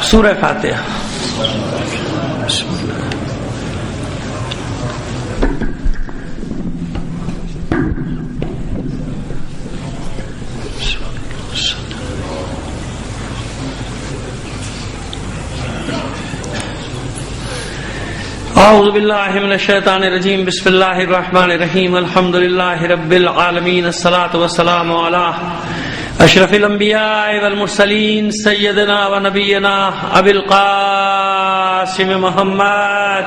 سورہ فاتحہ. بسم اللہ. اعوذ باللہ من الشیطان الرجیم. بسم اللہ الرحمن الرحیم. الحمد للہ رب العالمین. الصلاۃ والسلام علی اشرف الانبیاء والمرسلین سیدنا و نبینا ابی القاسم محمد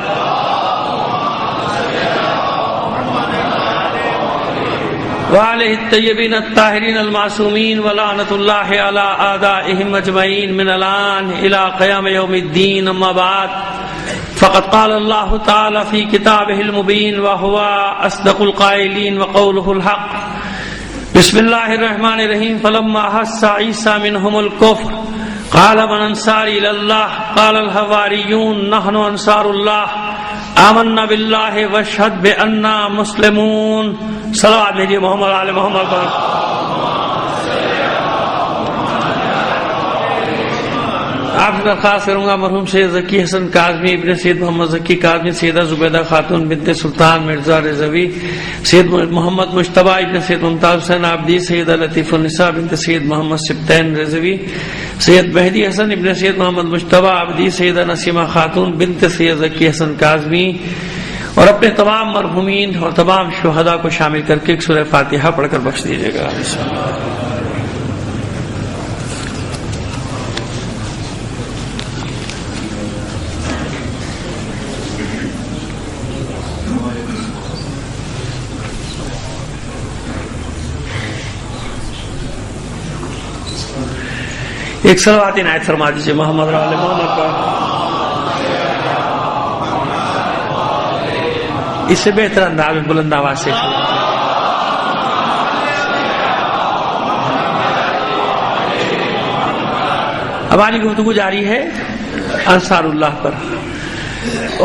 وعلیہ الطیبین الطاہرین المعصومین ولعنۃ اللہ علی اعدائہم اجمعین من الان الی قیام یوم الدین. اما بعد فقد قال اللہ تعالی فی کتابہ المبین وہو اصدق القائلین وقولہ الحق. بسم اللہ الرحمن الرحیم. فلما احس عیسی منہم الکفر قال من انصاری الی اللہ قال الحواریون نحن انصار اللہ آمنا باللہ واشہد بأننا مسلمون. صلوات بھیجیے محمد علی محمد پر. آپ سے درخواست کروں گا مرحوم سید ذکی حسن کاظمی ابن سید محمد ذکی کاظمی، سیدہ زبیدہ خاتون بنت سلطان مرزا رضوی، سید محمد مجتبی ابن سید ممتاز حسین عابدی، سیدہ لطیف النساء بنت سید محمد سبطین رضوی، سید مہدی حسن ابن سید محمد مجتبی عابدی، سیدہ نسیمہ خاتون بنت سید ذکی حسن کاظمی، اور اپنے تمام مرحومین اور تمام شہداء کو شامل کر کے ایک سورہ فاتحہ پڑھ کر بخش دیجیے گا. ایک صلوات عنایت فرما دیجیے محمد علی محمد پر. اس سے بہتر انداز میں بلند آواز سے ہماری گفتگو جاری ہے انصار اللہ پر،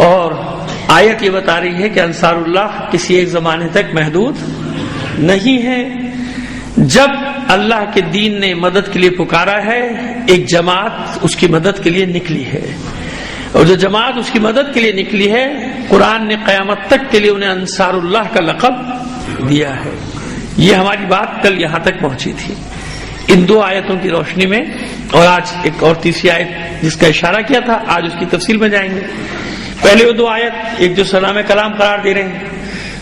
اور آیت یہ بتا رہی ہے کہ انصار اللہ کسی ایک زمانے تک محدود نہیں ہے. جب اللہ کے دین نے مدد کے لیے پکارا ہے، ایک جماعت اس کی مدد کے لیے نکلی ہے، اور جو جماعت اس کی مدد کے لیے نکلی ہے قرآن نے قیامت تک کے لیے انہیں انصار اللہ کا لقب دیا ہے. یہ ہماری بات کل یہاں تک پہنچی تھی ان دو آیتوں کی روشنی میں، اور آج ایک اور تیسری آیت جس کا اشارہ کیا تھا، آج اس کی تفصیل میں جائیں گے. پہلے وہ دو آیت ایک جو سلام کلام قرار دے رہے ہیں،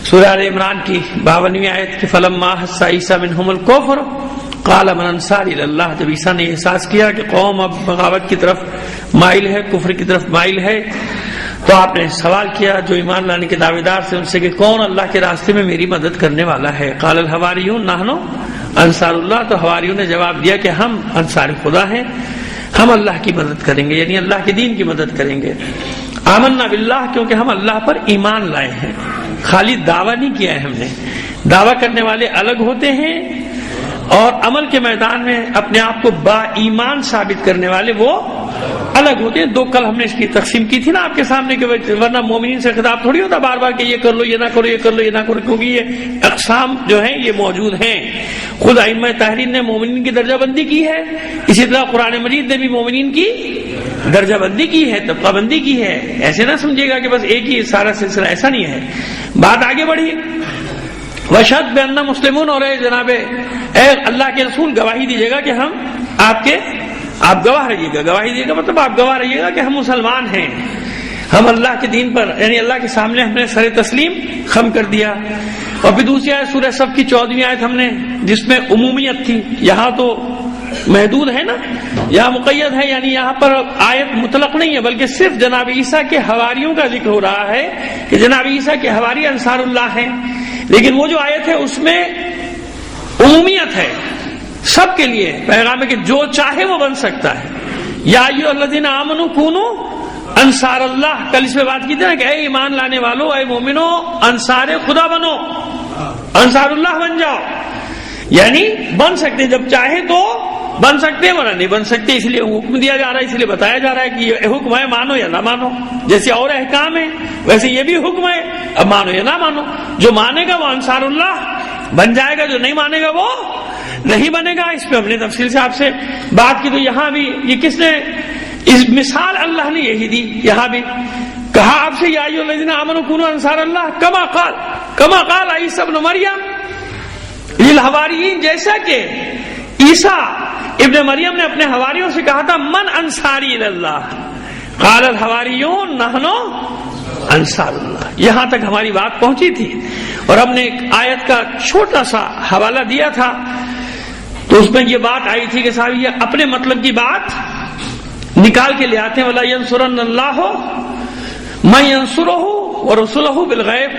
سورہ آل عمران کی 52ویں آیت کی فلما احس عیسی منہم الکفر قال من انصاری الی اللہ. جب عیسیٰ نے احساس کیا کہ قوم اب بغاوت کی طرف مائل ہے، کفر کی طرف مائل ہے، تو آپ نے سوال کیا جو ایمان لانے کے دعوے دار سے ان سے کہ کون اللہ کے راستے میں میری مدد کرنے والا ہے. قال الحواریون نحن انصار اللہ. تو حواریوں نے جواب دیا کہ ہم انصار خدا ہیں، ہم اللہ کی مدد کریں گے، یعنی اللہ کے دین کی مدد کریں گے. آمنا باللہ، کیونکہ ہم اللہ پر ایمان لائے ہیں، خالی دعویٰ نہیں کیا ہے ہم نے. دعویٰ کرنے والے الگ ہوتے ہیں اور عمل کے میدان میں اپنے آپ کو با ایمان ثابت کرنے والے وہ الگ ہوتے ہیں. دو کل ہم نے اس کی تقسیم کی تھی نا آپ کے سامنے کہ ورنہ مومنین سے خطاب تھوڑی ہوتا بار بار کہ یہ کر لو، یہ نہ کرو، یہ کر لو، یہ نہ کرو، کیونکہ یہ اقسام جو ہیں یہ موجود ہیں. خود ائمہ تحریر نے مومنین کی درجہ بندی کی ہے، اسی طرح قرآن مجید نے بھی مومنین کی درجہ بندی کی ہے، طبقہ بندی کی ہے. ایسے نہ سمجھے گا کہ بس ایک ہی سارا سلسلہ، ایسا نہیں ہے. بات آگے بڑھی وشہد بأننا مسلمون، اور اے جناب اے اللہ کے رسول گواہی دیجیے گا کہ ہم آپ گواہ رہیے گا. گواہی دیجیے گا مطلب آپ گواہ رہیے گا کہ ہم مسلمان ہیں، ہم اللہ کے دین پر، یعنی اللہ کے سامنے ہم نے سر تسلیم خم کر دیا. اور پھر دوسری آیت سورہ صف کی 14ویں آیت ہم نے جس میں عمومیت تھی، یہاں تو محدود ہے نا، یہاں مقید ہے، یعنی یہاں پر آیت مطلق نہیں ہے بلکہ صرف جناب عیسیٰ کے حواریوں کا ذکر ہو رہا ہے کہ جناب عیسیٰ کے حواری انصار اللہ ہیں. لیکن وہ جو آیت ہے اس میں عمومیت ہے، سب کے لیے پیغام ہے کہ جو چاہے وہ بن سکتا ہے. یا ایھا الذین آمنوا کونوا انصار اللہ. کل اس میں بات کی تھی نا کہ اے ایمان لانے والو، اے مومنو، انصار خدا بنو، انصار اللہ بن جاؤ. یعنی بن سکتے، جب چاہے تو بن سکتے ہیں ورنہ نہیں بن سکتے. اس لیے حکم دیا جا رہا ہے، اس لیے بتایا جا رہا ہے کہ یہ حکم ہے مانو یا نہ مانو. جیسے اور احکام ہے ویسے یہ بھی حکم ہے، اب مانو یا نہ مانو. جو مانے گا وہ انصار اللہ بن جائے گا، جو نہیں مانے گا وہ نہیں بنے گا. اس پہ ہم نے تفصیل سے آپ سے بات کی. تو یہاں بھی یہ کس نے اس مثال اللہ نے یہی دی. یہاں بھی کہا آپ سے یا ایھا الذین آمنوا کونوا انصار اللہ کما قال عیسی ابن مریم للحواریین، جیسا کہ عیسیٰ ابن مریم نے اپنے حواریوں سے کہا تھا من انصاری اللہ قال الحواریون نحن انصار اللہ. یہاں تک ہماری بات پہنچی تھی اور ہم نے ایک آیت کا چھوٹا سا حوالہ دیا تھا. تو اس میں یہ بات آئی تھی کہ صاحب یہ اپنے مطلب کی بات نکال کے لے آتے ہیں. وَلَا يَنْصُرَنَّ اللَّهُ مَن يَنْصُرُهُ وَرُسُلَهُ بِالْغَيْبِ،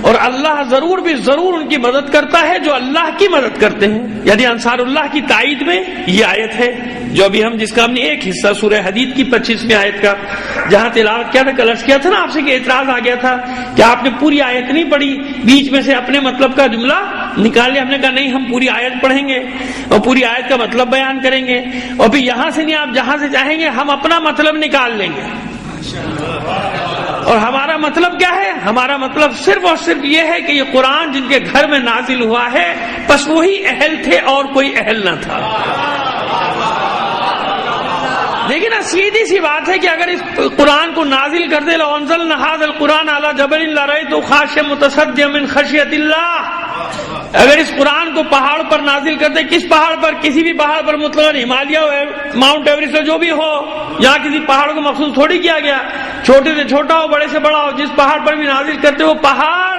اور اللہ ضرور بھی ضرور ان کی مدد کرتا ہے جو اللہ کی مدد کرتے ہیں. یعنی انصار اللہ کی تائید میں یہ آیت ہے جو ابھی جس کا ہم نے ایک حصہ سورہ حدید کی 25ویں آیت کا جہاں تلاوت کیا تھا، کل عرض کیا تھا نا آپ سے کہ اعتراض آ گیا تھا کہ آپ نے پوری آیت نہیں پڑھی، بیچ میں سے اپنے مطلب کا جملہ نکال لیا. ہم نے کہا نہیں، ہم پوری آیت پڑھیں گے اور پوری آیت کا مطلب بیان کریں گے، اور پھر یہاں سے نہیں، آپ جہاں سے چاہیں گے ہم اپنا مطلب نکال لیں گے. اور ہمارا مطلب کیا ہے؟ ہمارا مطلب صرف اور صرف یہ ہے کہ یہ قرآن جن کے گھر میں نازل ہوا ہے بس وہی اہل تھے اور کوئی اہل نہ تھا. دیکھیں نا، سیدھی سی بات ہے کہ اگر اس قرآن کو نازل کر دے لو انزلنا ھذا القرآن علی جبل لرأیتہ خاشعا متصدعا من خشیۃ اللہ، اگر اس قرآن کو پہاڑ پر نازل کر دے، کس پہاڑ پر؟ کسی بھی پہاڑ پر، مطلق ہمالیہ ماؤنٹ ایوریسٹ جو بھی ہو، یہاں کسی پہاڑ کو مخصوص تھوڑی کیا گیا، چھوٹے سے چھوٹا ہو بڑے سے بڑا ہو، جس پہاڑ پر بھی نازل کرتے وہ پہاڑ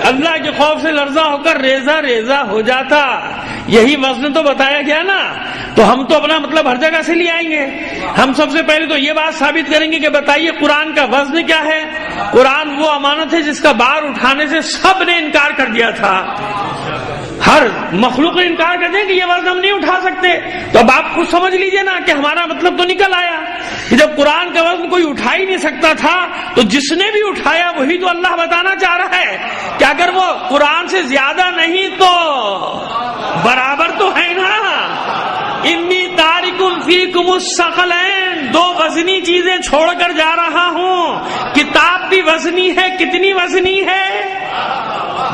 اللہ کے خوف سے لرزاں ہو کر ریزہ ریزہ ہو جاتا. یہی وزن تو بتایا گیا نا. تو ہم تو اپنا مطلب ہر جگہ سے لے آئیں گے. ہم سب سے پہلے تو یہ بات ثابت کریں گے کہ بتائیے قرآن کا وزن کیا ہے. قرآن وہ امانت ہے جس کا بار اٹھانے سے سب نے انکار کر دیا تھا، ہر مخلوق نے انکار کر دیا کہ یہ وزن ہم نہیں اٹھا سکتے. تو اب آپ خود سمجھ لیجئے نا کہ ہمارا مطلب تو نکل آیا کہ جب قرآن کا وزن کوئی اٹھا ہی نہیں سکتا تھا تو جس نے بھی اٹھایا وہی تو اللہ بتانا چاہ رہا ہے کہ اگر وہ قرآن سے زیادہ نہیں تو برابر تو ہے نا. انی تارک فیکم الثقلین، دو وزنی چیزیں چھوڑ کر جا رہا ہوں. کتاب بھی وزنی ہے. کتنی وزنی ہے؟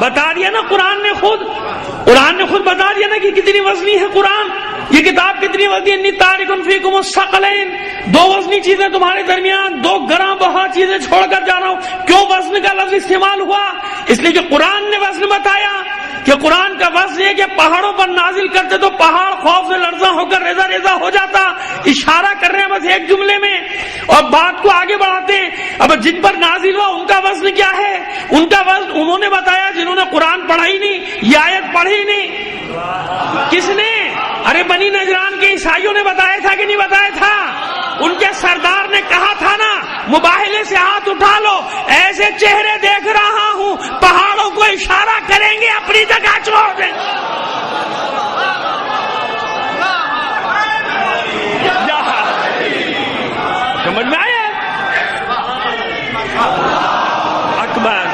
بتا دیا نا قرآن نے خود بتا دیا نا کہ کتنی وزنی ہے قرآن. یہ کتاب کتنی وزنی ہے. انی تارک فیکم الثقلین، دو وزنی چیزیں تمہارے درمیان، دو گراں بہت چیزیں چھوڑ کر جا رہا ہوں. کیوں وزن کا لفظ استعمال ہوا؟ اس لیے کہ قرآن نے وزن بتایا کہ قرآن کا وزن یہ کہ پہاڑوں پر نازل کرتے تو پہاڑ خوف سے لرزاں ہو کر ریزہ ریزہ ہو جاتا. اشارہ کر رہے ہیں بس ایک جملے میں اور بات کو آگے بڑھاتے ہیں. اب جن پر نازل ہوا ان کا وزن کیا ہے؟ ان کا وزن انہوں نے بتایا جنہوں نے قرآن پڑھا ہی نہیں، یہ آیت پڑھی نہیں. کس نے؟ ارے بنی نجران کے عیسائیوں نے بتایا تھا کہ نہیں بتایا تھا؟ ان کے سردار نے کہا تھا نا مباہلے سے ہاتھ اٹھا لو، ایسے چہرے دیکھ رہا ہوں پہاڑوں کو اشارہ کریں گے اپنی جگہ چھوڑ دیں. سمجھ میں آیا؟ اکبر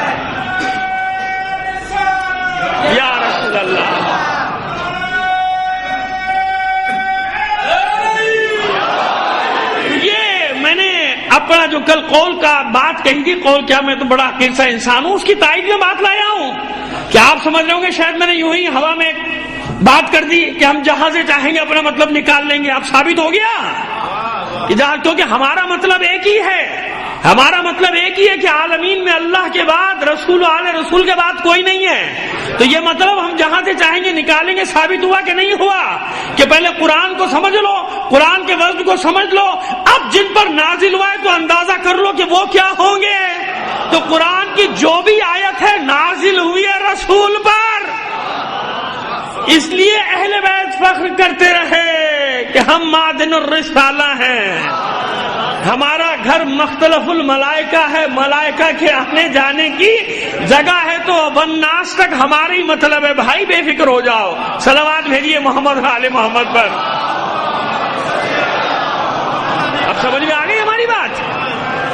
یا رسول اللہ. اپنا جو کل قول کا بات کہی تھی، قول کیا، میں تو بڑا حقیر سا انسان ہوں، اس کی تائید میں بات لایا ہوں. کیا آپ سمجھ رہے ہوں گے شاید میں نے یوں ہی ہوا میں بات کر دی کہ ہم جہاں سے چاہیں گے اپنا مطلب نکال لیں گے؟ اب ثابت ہو گیا کہ جہاں، کیونکہ ہمارا مطلب ایک ہی ہے. ہمارا مطلب ایک ہی ہے کہ عالمین میں اللہ کے بعد رسول و آل رسول کے بعد کوئی نہیں ہے. تو یہ مطلب ہم جہاں سے چاہیں گے نکالیں گے. ثابت ہوا کہ نہیں ہوا کہ پہلے قرآن کو سمجھ لو، قرآن کے وزن کو سمجھ لو، اب جن پر نازل ہوا ہے تو اندازہ کر لو کہ وہ کیا ہوں گے. تو قرآن کی جو بھی آیت ہے نازل ہوئی ہے رسول پر، اس لیے اہل بیت فخر کرتے رہے کہ ہم معدن الرسالہ ہیں، ہمارا گھر مختلف الملائکہ ہے، ملائکہ کے آنے جانے کی جگہ ہے. تو والناس تک ہماری مطلب ہے. بھائی بے فکر ہو جاؤ، صلوات بھیجیے محمد آل محمد پر. اب سمجھ میں آ گئی ہماری بات؟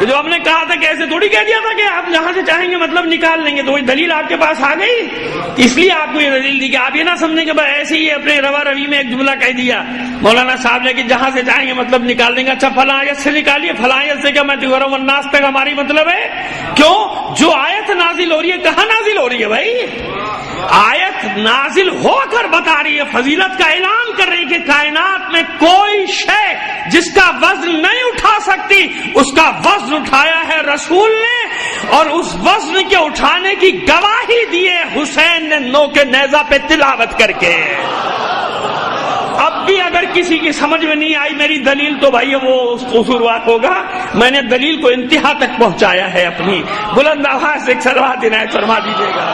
جو ہم نے کہا تھا کہ ایسے تھوڑی کہہ دیا تھا کہ آپ جہاں سے چاہیں گے مطلب نکال لیں گے. تو وہی دلیل آپ کے پاس آ گئی، اس لیے آپ کو یہ دلیل دی کہ آپ یہ نہ سمجھیں کہ بھائی ایسے ہی اپنے روا روی میں ایک جملہ کہہ دیا مولانا صاحب نے کہ جہاں سے چاہیں گے مطلب نکال دیں گے. اچھا فلاں آیت سے نکالیے، فلاں آیت سے کیا میں دیواروں والناس تک ہماری مطلب ہے. کیوں؟ جو آیت نازل ہو رہی ہے کہاں نازل ہو رہی ہے بھائی؟ آیت نازل ہو کر بتا رہی ہے، فضیلت کا اعلان کر رہی ہے کہ کائنات میں کوئی شے جس کا وزن نہیں اٹھا سکتی، اس کا وزن اٹھایا ہے رسول نے، اور اس وزن کے اٹھانے کی گواہی دی ہے حسین نے نوک نیزہ پہ تلاوت کر کے۔ اب بھی اگر کسی کی سمجھ میں نہیں آئی میری دلیل تو بھائی وہ قصوروار ہوگا، میں نے دلیل کو انتہا تک پہنچایا ہے اپنی۔ بلند آواز سے ایک صلوات عنایت فرما دیجیے گا۔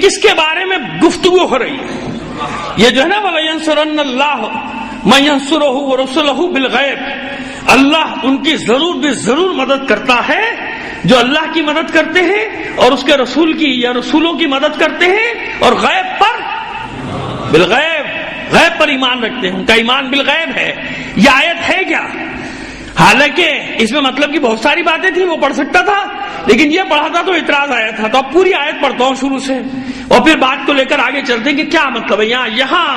کس کے بارے میں گفتگو ہو رہی ہے؟ یہ جو ہے نا وَلَيَنْصُرَنَّ اللَّهُ مَن يَنْصُرُهُ وَرُسُلَهُ بِالْغَيْبِ، اللہ ان کی ضرور مدد کرتا ہے جو اللہ کی مدد کرتے ہیں اور اس کے رسول کی یا رسولوں کی مدد کرتے ہیں، اور غیب پر غیب پر ایمان رکھتے ہیں، ان کا ایمان بالغیب ہے۔ یہ آیت ہے کیا؟ حالانکہ اس میں مطلب کی بہت ساری باتیں تھیں، وہ پڑھ سکتا تھا، لیکن یہ پڑھا تھا تو اعتراض آیا تھا، تو اب پوری آیت پڑھتا ہوں شروع سے اور پھر بات کو لے کر آگے چلتے ہیں کہ کیا مطلب ہے۔ یہاں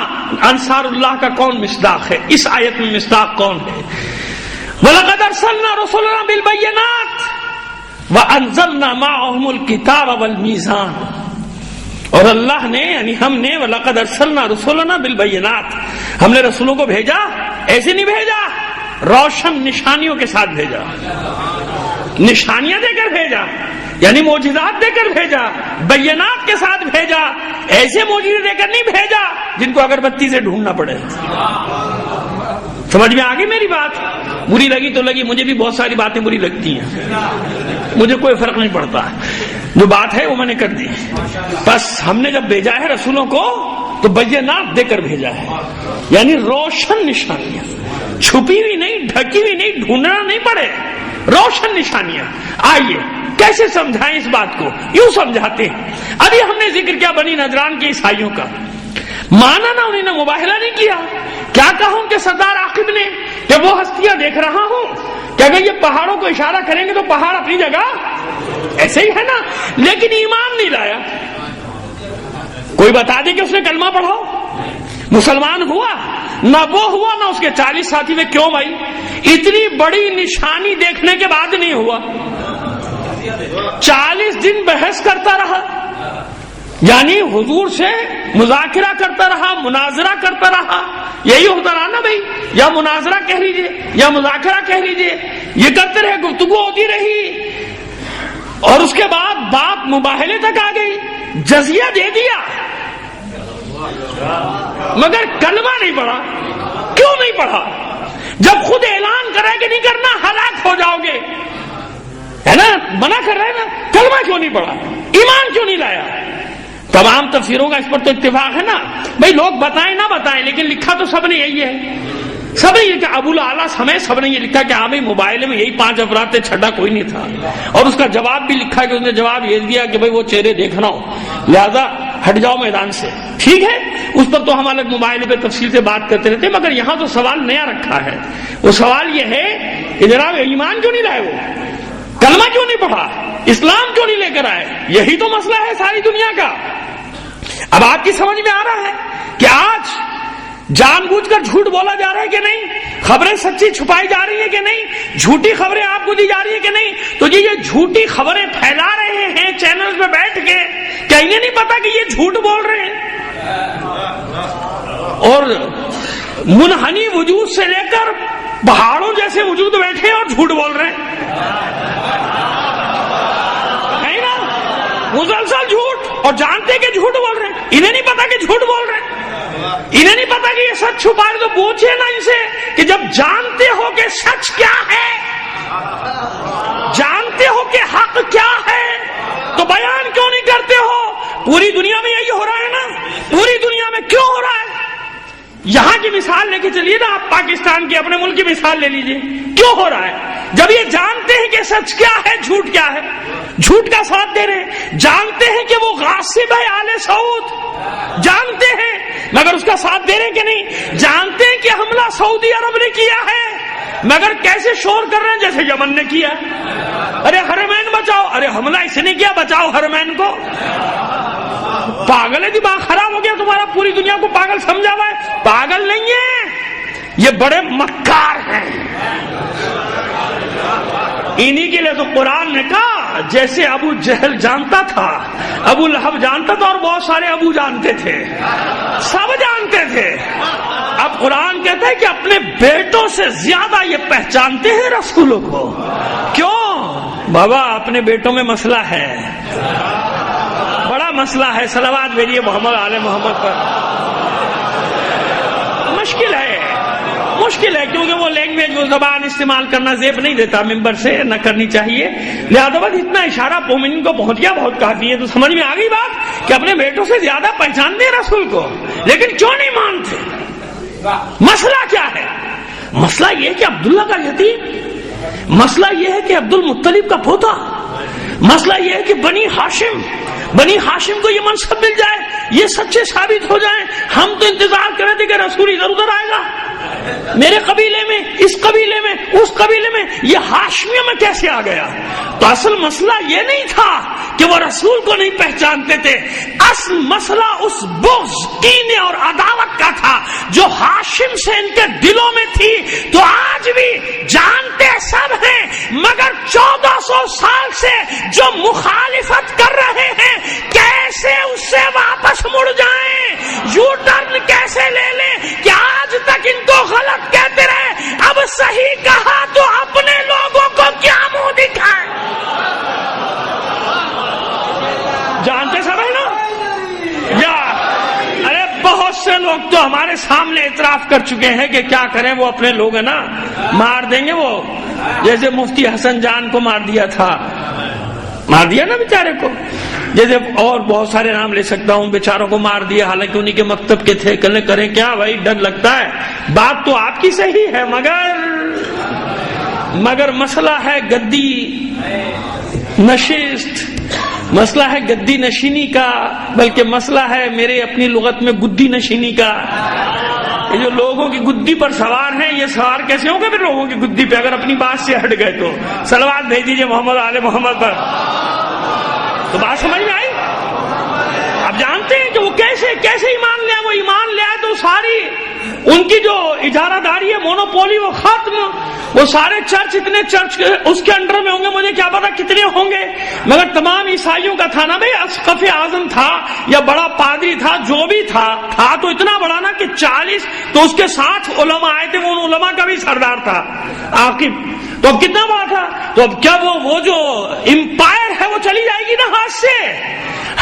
انصار اللہ کا کون مصداق ہے؟ اس آیت میں مصداق کون ہے؟ وَلَقَدْ أَرْسَلْنَا رُسُلَنَا بِالْبَيِّنَاتِ وَأَنزَلْنَا مَعَهُمُ الْكِتَابَ وَالْمِيزَانَ، اور اللہ نے یعنی ہم نے وَلَقَدْ أَرْسَلْنَا رُسُلَنَا بِالْبَيِّنَاتِ، ہم نے رسولوں کو بھیجا، ایسے نہیں بھیجا، روشن نشانیوں کے ساتھ بھیجا، نشانیاں دے کر بھیجا، یعنی معجزات دے کر بھیجا، بینات کے ساتھ بھیجا، ایسے معجزے دے کر نہیں بھیجا جن کو اگربتی سے ڈھونڈنا پڑے۔ سمجھ میں آ گئی میری بات؟ بری لگی تو لگی، مجھے بھی بہت ساری باتیں بری لگتی ہیں، مجھے کوئی فرق نہیں پڑتا، جو بات ہے وہ میں نے کر دی۔ بس ہم نے جب بھیجا ہے رسولوں کو تو بینات دے کر بھیجا ہے، یعنی روشن نشانیاں، چھپی ہوئی نہیں، ڈھکی ہوئی نہیں، ڈھونڈنا نہیں پڑے، روشن نشانیاں۔ آئیے کیسے سمجھائیں اس بات کو؟ یوں سمجھاتے ہیں۔ ابھی ہم نے ذکر کیا بنی نجران کے عیسائیوں کا، مانا نہ انہیں، نہ مباہلہ نہیں کیا۔ کیا کہا ان کے سردار عاقب نے کہ وہ ہستیاں دیکھ رہا ہوں کہ اگر یہ پہاڑوں کو اشارہ کریں گے تو پہاڑ اپنی جگہ ایسے ہی ہے نا، لیکن ایمان نہیں لایا۔ کوئی بتا دے کہ اس نے کلمہ پڑھا، مسلمان ہوا؟ نہ وہ ہوا نہ اس کے 40 ساتھی میں۔ کیوں بھائی؟ اتنی بڑی نشانی دیکھنے کے بعد نہیں ہوا، 40 دن بحث کرتا رہا، یعنی حضور سے مذاکرہ کرتا رہا، مناظرہ کرتا رہا، یہی ہوتا رہا نا بھائی، یا مناظرہ کہہ لیجئے یا مذاکرہ کہہ لیجئے، یہ کرتے رہے، گفتگو ہوتی رہی، اور اس کے بعد بات مباہلے تک آ گئی، جزیہ دے دیا، مگر کلمہ نہیں پڑھا۔ کیوں نہیں پڑھا؟ جب خود اعلان کرے کہ نہیں کرنا ہلاک ہو جاؤ گے، ہے نا، منع کر رہے ہیں نا، کلمہ کیوں نہیں پڑھا؟ ایمان کیوں نہیں لایا؟ تمام تفسیروں کا اس پر تو اتفاق ہے نا بھائی، لوگ بتائیں نہ بتائیں لیکن لکھا تو سب نے یہی ہے، سب نے یہ کہ ابو الاعلیٰ سمیت سب نے یہ لکھا کہ ہاں بھائی موبائل میں یہی 5 افراد تھے، چھٹا کوئی نہیں تھا، اور اس کا جواب بھی لکھا کہ اس نے جواب یہ دیا کہ بھائی وہ چہرے دیکھنا ہو لہذا ہٹ جاؤ میدان سے۔ ٹھیک ہے، اس پر تو ہم الگ موبائل پہ تفصیل سے بات کرتے رہتے، مگر یہاں تو سوال نیا رکھا ہے۔ وہ سوال یہ ہے کہ جناب ایمان کیوں نہیں لائے، وہ کلمہ کیوں نہیں پڑھا، اسلام کیوں نہیں لے کر آئے؟ یہی تو مسئلہ ہے ساری دنیا کا۔ اب آپ کی سمجھ میں آ رہا ہے کہ آج جان بوجھ کر جھوٹ بولا جا رہا ہے کہ نہیں، خبریں سچی چھپائی جا رہی ہیں کہ نہیں، جھوٹی خبریں آپ کو دی جا رہی ہیں کہ نہیں؟ تو یہ جھوٹی خبریں پھیلا رہے ہیں چینل پہ بیٹھ کے، کیا انہیں نہیں پتا کہ یہ جھوٹ بول رہے ہیں؟ اور منحنی وجود سے لے کر پہاڑوں جیسے وجود بیٹھے اور جھوٹ بول رہے ہیں، ہے نا، مسلسل جھوٹ، اور جانتے کہ جھوٹ بول رہے ہیں، انہیں نہیں پتا کہ جھوٹ بول رہے ہیں، انہیں نہیں پتا کہ یہ سچ چھپا رہے، تو پوچھے نا ان سے کہ جب جانتے ہو کہ سچ کیا ہے، جانتے ہو کہ حق کیا ہے، تو بیان کیوں نہیں کرتے ہو؟ پوری دنیا میں یہی ہو رہا ہے نا، پوری دنیا میں کیوں ہو رہا ہے؟ یہاں کی مثال لے کے چلیے نا، آپ پاکستان کی اپنے ملک کی مثال لے لیجئے، کیوں ہو رہا ہے؟ جب یہ جانتے ہیں کہ سچ کیا ہے جھوٹ کیا ہے، جھوٹ کا ساتھ دے رہے ہیں، جانتے ہیں کہ وہ غاصب ہے آل سعود، جانتے ہیں مگر اس کا ساتھ دے رہے کہ نہیں؟ جانتے ہیں کہ حملہ سعودی عرب نے کیا ہے مگر کیسے شور کر رہے ہیں جیسے یمن نے کیا، ارے حرمین بچاؤ، ارے حملہ اس نے کیا، بچاؤ حرمین کو۔ پاگل ہے، دماغ خراب ہو گیا تمہارا، پوری دنیا کو پاگل سمجھا ہوا ہے؟ پاگل نہیں ہے، یہ بڑے مکار ہیں۔ انہی کے لیے تو قرآن نے کہا جیسے ابو جہل جانتا تھا، ابو لہب جانتا تھا، اور بہت سارے ابو جانتے تھے، سب جانتے تھے۔ اب قرآن کہتا ہے کہ اپنے بیٹوں سے زیادہ یہ پہچانتے ہیں رسولوں کو۔ کیوں؟ بابا اپنے بیٹوں میں مسئلہ ہے، بڑا مسئلہ ہے۔ صلوات بھیجیے محمد آل محمد پر۔ مشکل ہے کیونکہ وہ لینگویج، وہ زبان استعمال کرنا زیب نہیں دیتا، ممبر سے نہ کرنی چاہیے، لہذا بس اتنا اشارہ مومن کو پہنچ گیا، بہت کافی ہے۔ تو سمجھ میں آ گئی بات کہ اپنے بیٹوں سے زیادہ پہچانتے ہیں رسول کو، لیکن کیوں نہیں مانتے؟ مسئلہ کیا ہے؟ مسئلہ یہ ہے کہ عبداللہ کا یتیم، مسئلہ یہ ہے کہ عبد المطلب کا پوتا، مسئلہ یہ ہے کہ بنی ہاشم کو یہ منصب مل جائے، یہ سچے ثابت ہو جائیں۔ ہم تو انتظار کر رہے تھے کہ رسول ادھر ادھر آئے گا، میرے قبیلے میں، اس قبیلے میں، اس قبیلے میں، یہ ہاشمیہ میں کیسے آ گیا؟ تو اصل مسئلہ یہ نہیں تھا کہ وہ رسول کو نہیں پہچانتے تھے، اصل مسئلہ اس بغض، کینے اور عداوت کا تھا جو ہاشم سے ان کے دلوں میں تھی۔ تو آج بھی جانتے سب ہیں، مگر 1400 سال سے جو مخالفت کر رہے ہیں کیسے اس سے واپس مڑ جائیں، یو ٹرن کیسے لے لیں کہ آج تک ان کو غلط کہتے رہے، اب صحیح کہا تو اپنے لوگوں کو کیا منہ دکھائیں؟ جانتے سب ہے نا؟ یا ارے بہت سے لوگ تو ہمارے سامنے اعتراف کر چکے ہیں کہ کیا کریں، وہ اپنے لوگ ہیں نا، مار دیں گے۔ وہ جیسے مفتی حسن جان کو مار دیا تھا، مار دیا نا بیچارے کو، جیسے اور بہت سارے نام لے سکتا ہوں، بیچاروں کو مار دیا، حالانکہ انہی کے مکتب کے تھے۔ کریں کیا بھائی، ڈر لگتا ہے۔ بات تو آپ کی صحیح ہے، مگر مسئلہ ہے گدی نشست، مسئلہ ہے گدی نشینی کا، بلکہ مسئلہ ہے میرے اپنی لغت میں گدی نشینی کا۔ یہ جو لوگوں کی گدی پر سوار ہیں، یہ سوار کیسے ہوں گے پھر لوگوں کی گدی پہ اگر اپنی بات سے ہٹ گئے تو؟ صلوات بھیج دیجیے محمد آل محمد پر۔ تو بات سمجھ میں آئی؟ اب جانتے ہیں کہ وہ کیسے ایمان لے آئے۔ وہ ایمان لے آئے تو ساری ان کی جو اجارہ داری ہے، مونوپولی، وہ ختم۔ وہ سارے چرچ، اتنے چرچ اس کے انڈر میں ہوں گے، مجھے کیا پتا کتنے ہوں گے، مگر تمام عیسائیوں کا تھا نا بھائی، اسقف اعظم تھا یا بڑا پادری تھا، جو بھی تھا تو اتنا بڑا نا کہ 40، تو اس کے ساتھ علماء آئے تھے، وہ ان علماء کا بھی سردار تھا عاقب۔ تو اب کتنا بڑا تھا؟ تو اب کیا وہ جو امپائر ہے وہ چلی جائے گی نا ہاتھ سے؟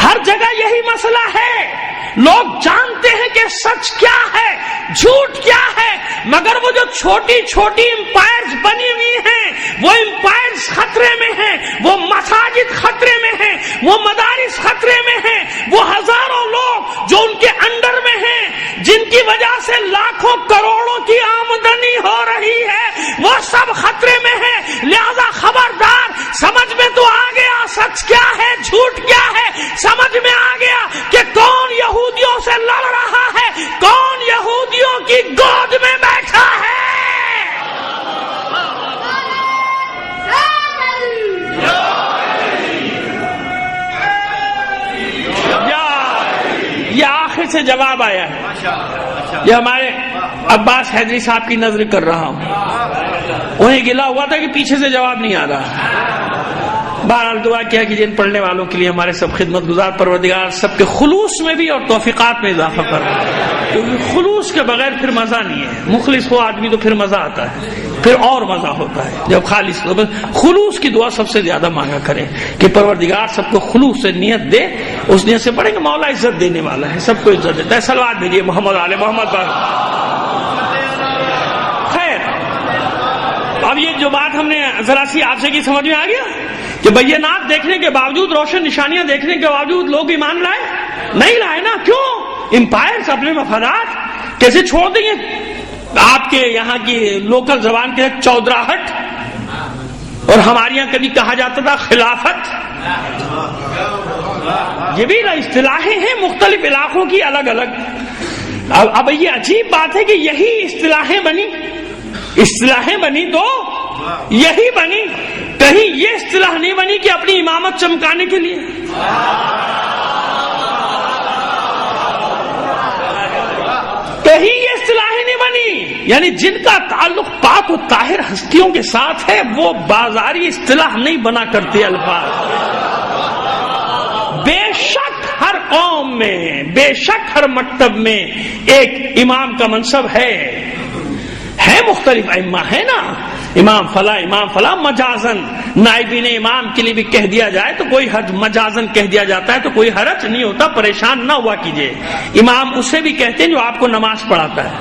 ہر جگہ یہی مسئلہ ہے۔ لوگ جانتے ہیں کہ سچ کیا ہے، جھوٹ کیا ہے، مگر وہ جو چھوٹی چھوٹی امپائرز بنی ہوئی ہیں، وہ امپائرز خطرے میں ہیں، وہ مساجد خطرے میں ہیں، وہ مدارس خطرے میں ہیں، وہ ہزاروں لوگ جو ان کے انڈر میں ہیں، جن کی وجہ سے لاکھوں کروڑوں کی آمدنی ہو رہی ہے، وہ سب خطرے میں ہیں۔ لہذا خبردار، سمجھ میں تو آ گیا سچ کیا ہے، جھوٹ کیا ہے، سمجھ میں آ گیا کہ کون یہودیوں سے لڑ رہا ہے، کون یہودیوں کی گود میں بیٹھا ہے۔ یہ آخر سے جواب آیا ہے، یہ ہمارے عباس حیدری صاحب کی نظر کر رہا ہوں، انہیں گلا ہوا تھا کہ پیچھے سے جواب نہیں آ رہا۔ بہرحال دعا کیا کہ جن پڑھنے والوں کے لیے ہمارے سب خدمت گزار پروردگار سب کے خلوص میں بھی اور توفیقات میں اضافہ کر، کیونکہ خلوص کے بغیر پھر مزہ نہیں ہے۔ مخلص ہو آدمی تو پھر مزہ آتا ہے، پھر اور مزہ ہوتا ہے جب خالص ہو۔ خلوص کی دعا سب سے زیادہ مانگا کریں کہ پروردگار سب کو خلوص سے نیت دے، اس نیت سے پڑھیں گے مولا عزت دینے والا ہے، سب کو عزت دیتا ہے۔ صلوات بھیجیے محمد آل محمد پر۔ خیر، اب یہ جو بات ہم نے ذرا سی آپ سے کی سمجھ میں آ گیا کہ بینات دیکھنے کے باوجود، روشن نشانیاں دیکھنے کے باوجود لوگ ایمان لائے نہیں لائے نا؟ کیوں؟ امپائرز اپنے مفادات کیسے چھوڑ دیں گے؟ آپ کے یہاں کی لوکل زبان کے چودراہٹ، اور ہمارے یہاں کبھی کہا جاتا تھا خلافت، یہ بھی اصطلاحیں ہیں مختلف علاقوں کی الگ الگ۔ اب یہ عجیب بات ہے کہ یہی اصطلاحیں بنی تو یہی بنی، کہیں یہ اصطلاح نہیں بنی کہ اپنی امامت چمکانے کے لیے۔ یعنی جن کا تعلق پاک و طاہر ہستیوں کے ساتھ ہے وہ بازاری اصطلاح نہیں بنا کرتے الفاظ. بے شک ہر قوم میں، بے شک ہر مکتب میں ایک امام کا منصب ہے مختلف ائمہ ہے نا، امام فلاں مجازن نائبین امام کے لیے بھی کہہ دیا جائے تو کوئی حرج، مجازن کہہ دیا جاتا ہے تو کوئی حرج نہیں ہوتا، پریشان نہ ہوا کیجئے. امام اسے بھی کہتے ہیں جو آپ کو نماز پڑھاتا ہے.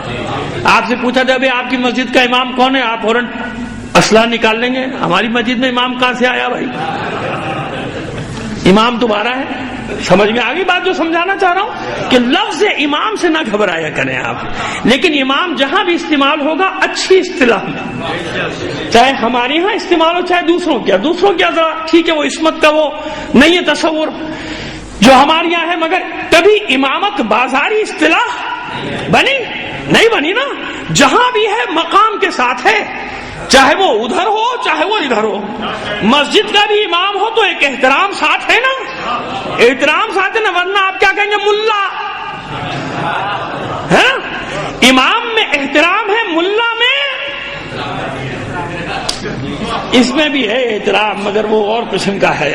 آپ سے پوچھا جائے آپ کی مسجد کا امام کون ہے، آپ فوراً اسلحہ نکال لیں گے. ہماری مسجد میں امام کہاں سے آیا بھائی؟ امام تمہارا ہے. سمجھ میں آگئی بات جو سمجھانا چاہ رہا ہوں کہ لفظ امام سے نہ گھبرایا کریں آپ، لیکن امام جہاں بھی استعمال ہوگا اچھی اصطلاح میں، چاہے ہمارے ہاں استعمال ہو چاہے دوسروں کیا ذرا ٹھیک ہے، وہ عصمت کا وہ نہیں ہے تصور جو ہمارے یہاں ہے، مگر کبھی امامت بازاری اصطلاح نہیں بنی نا. جہاں بھی ہے مقام کے ساتھ ہے، چاہے وہ ادھر ہو چاہے وہ ادھر ہو. مسجد کا بھی امام ہو تو ایک احترام ساتھ ہے نا، احترام ساتھ ہے نا، ورنہ آپ کیا کہیں گے ملا ہے. امام میں احترام ہے، ملا میں اس میں بھی ہے احترام مگر وہ اور قسم کا ہے.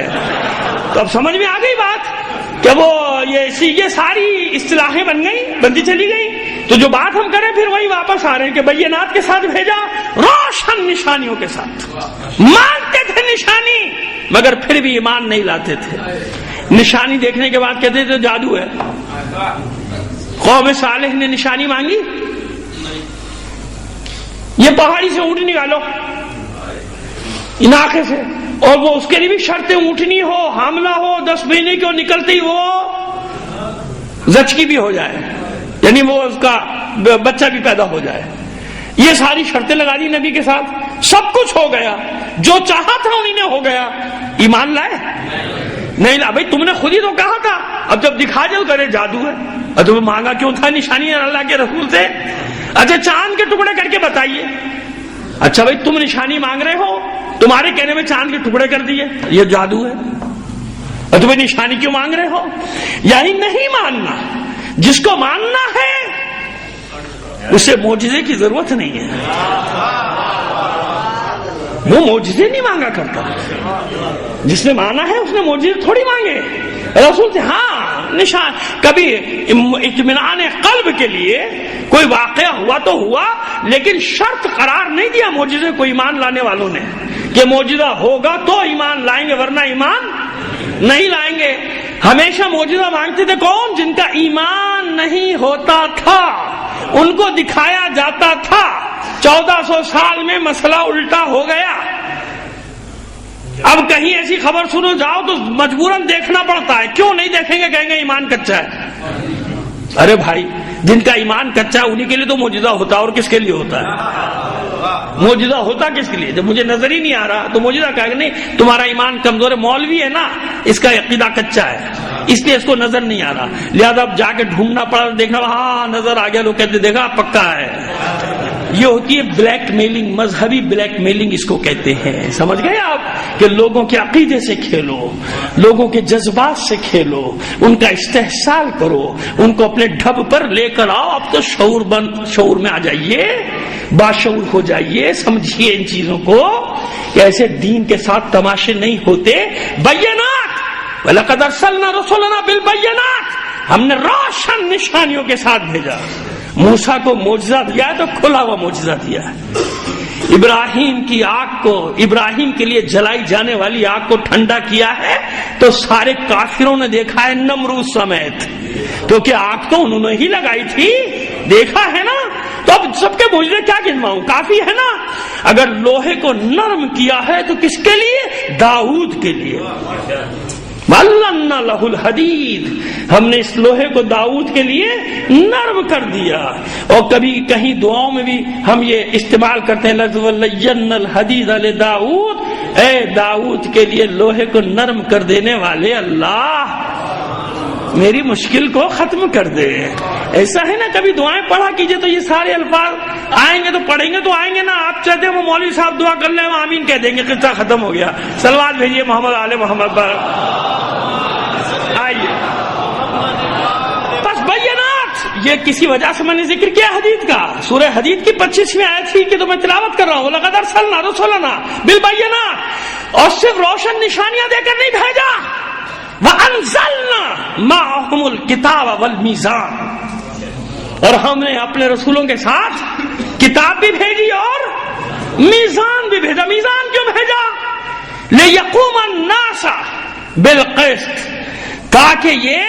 تو اب سمجھ میں آ گئی بات کہ وہ یہ ساری اصطلاحیں بنتی چلی گئی. تو جو بات ہم کریں پھر وہی واپس آ رہے ہیں کہ بینات کے ساتھ بھیجا، روشن نشانیوں کے ساتھ. مانتے تھے نشانی مگر پھر بھی ایمان نہیں لاتے تھے. نشانی دیکھنے کے بعد کہتے تھے جادو ہے. قوم صالح نے نشانی مانگی، یہ پہاڑی سے اونٹ نکالو علاقے سے، اور وہ اس کے لیے بھی شرطیں اونٹنی ہو، حاملہ ہو، 10 مہینے کی نکلتے ہی وہ زچگی بھی ہو جائے، یعنی وہ اس کا بچہ بھی پیدا ہو جائے. یہ ساری شرطیں لگا دی نبی کے ساتھ، سب کچھ ہو گیا، جو چاہا تھا انہیں نے ہو گیا. ایمان لائے؟ نہیں لا. بھائی تم نے خود ہی تو کہا تھا، اب جب دکھا جو کرے جادو ہے. اور تمہیں مانگا کیوں تھا نشانی اللہ کے رسول سے؟ اچھا چاند کے ٹکڑے کر کے بتائیے. اچھا بھائی تم نشانی مانگ رہے ہو، تمہارے کہنے میں چاند کے ٹکڑے کر دیے، یہ جادو ہے. اور تمہیں نشانی کیوں مانگ رہے ہو؟ یعنی نہیں ماننا. جس کو ماننا ہے اسے معجزے کی ضرورت نہیں ہے، وہ معجزے نہیں مانگا کرتا. جس نے مانا ہے اس نے معجزے تھوڑی مانگے. رسول سے ہاں نشان، کبھی اطمینان قلب کے لیے کوئی واقعہ ہوا تو ہوا، لیکن شرط قرار نہیں دیا معجزے کو ایمان لانے والوں نے کہ معجزہ ہوگا تو ایمان لائیں گے ورنہ ایمان نہیں لائیں گے. ہمیشہ معجزہ مانگتے تھے کون؟ جن کا ایمان نہیں ہوتا تھا، ان کو دکھایا جاتا تھا. 1400 سال میں مسئلہ الٹا ہو گیا. اب کہیں ایسی خبر سنو جاؤ تو مجبوراً دیکھنا پڑتا ہے. کیوں نہیں دیکھیں گے؟ کہیں گے ایمان کچا ہے. ارے بھائی جن کا ایمان کچا ہے انہیں کے لیے تو معجزہ ہوتا ہے، اور کس کے لیے ہوتا ہے؟ معجزہ ہوتا کس کے لیے؟ جب مجھے نظر ہی نہیں آ رہا تو معجزہ کہا کہ نہیں تمہارا ایمان کمزور ہے، مولوی ہے نا، اس کا عقیدہ کچا ہے اس لیے اس کو نظر نہیں آ رہا، لہذا اب جا کے ڈھونڈنا پڑا، دیکھنا ہاں نظر آ گیا، لوگ کہتے دیکھا پکا ہے. یہ ہوتی ہے بلیک میلنگ، مذہبی بلیک میلنگ اس کو کہتے ہیں. سمجھ گئے آپ کہ لوگوں کے عقیدے سے کھیلو، لوگوں کے جذبات سے کھیلو، ان کا استحصال کرو، ان کو اپنے ڈھب پر لے کر آؤ. اب تو شعور میں آ جائیے، باشعور ہو جائیے، سمجھیے ان چیزوں کو کہ ایسے دین کے ساتھ تماشے نہیں ہوتے. بینات وَلَقَدْ أَرْسَلْنَا رُسُلَنَا بِالْبَيِّنَاتِ، ہم نے روشن نشانیوں کے ساتھ بھیجا. موسیٰ کو معجزہ دیا تو کھلا ہوا معجزہ دیا. ابراہیم کی آگ کو، ابراہیم کے لیے جلائی جانے والی آگ کو ٹھنڈا کیا ہے تو سارے کافروں نے دیکھا ہے، نمرود سمیت، کیونکہ آگ تو انہوں نے ہی لگائی تھی، دیکھا ہے نا. تو اب سب کے معجزے کیا گنواؤں؟ کافی ہے نا. اگر لوہے کو نرم کیا ہے تو کس کے لیے؟ داؤد کے لیے. وَعَلَّمْنَا لَهُ الْحَدِيدَ، ہم نے اس لوہے کو داؤد کے لیے نرم کر دیا. اور کبھی کہیں دعاؤں میں بھی ہم یہ استعمال کرتے ہیں لفظ وَلَيَّنَّ الْحَدِيدَ لِدَاؤد، اے داؤد کے لیے لوہے کو نرم کر دینے والے اللہ میری مشکل کو ختم کر دے. ایسا ہے نا کبھی دعائیں پڑھا کیجئے تو یہ سارے الفاظ آئیں گے تو پڑھیں گے تو آئیں گے نا. آپ چاہتے ہیں وہ مولوی صاحب دعا کر لیں ہم آمین کہہ دیں گے، قصہ ختم ہو گیا. صلوات بھیجیے محمد آل محمد پر. آئیے بس بینات یہ کسی وجہ سے میں نے ذکر کیا حدید کا. سورہ حدید کی 25ویں آیت تھی کہ تو میں تلاوت کر رہا ہوں. لقد ارسلنا رسلنا بالبینات, اور صرف روشن نشانیاں دے کر نہیں بھیجا. وانزلنا معهم الکتاب والمیزان, اور ہم نے اپنے رسولوں کے ساتھ کتاب بھی بھیجی اور میزان بھی بھیجا. میزان کیوں بھیجا؟ لیقوم الناس بالقسط, تاکہ یہ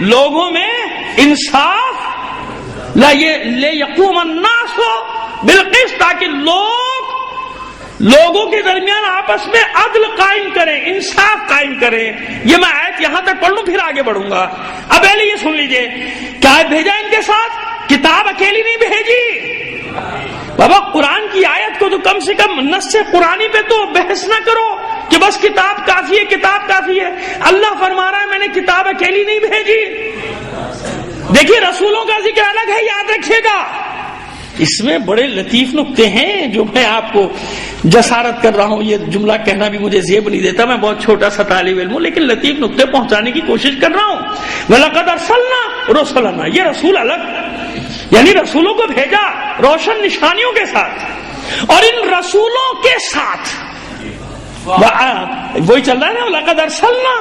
لوگوں میں انصاف, لیقوم الناس بالقسط, تاکہ لوگوں کے درمیان آپس میں عدل قائم کریں, انصاف قائم کریں. یہ میں آیت یہاں تک پڑھ لوں پھر آگے بڑھوں گا. اب پہلے یہ سن لیجئے, کیا بھیجا ان کے ساتھ؟ کتاب اکیلی نہیں بھیجی. بابا قرآن کی آیت کو تو کم سے کم نص قرآنی پہ تو بحث نہ کرو کہ بس کتاب کافی ہے, کتاب کافی ہے. اللہ فرما رہا ہے میں نے کتاب اکیلی نہیں بھیجی. دیکھیے رسولوں کا ذکر الگ ہے, یاد رکھیے گا. اس میں بڑے لطیف نکتے ہیں جو میں آپ کو جسارت کر رہا ہوں. یہ جملہ کہنا بھی مجھے زیب نہیں دیتا, میں بہت چھوٹا سا طالب علم ہوں, لیکن لطیف نکتے پہنچانے کی کوشش کر رہا ہوں. وَلَقَدْ أَرْسَلْنَا رُسُلَنَا, یہ رسول الگ, یعنی رسولوں کو بھیجا روشن نشانیوں کے ساتھ, اور ان رسولوں کے ساتھ وہی چل رہا ہے نا, وَلَقَدْ أَرْسَلْنَا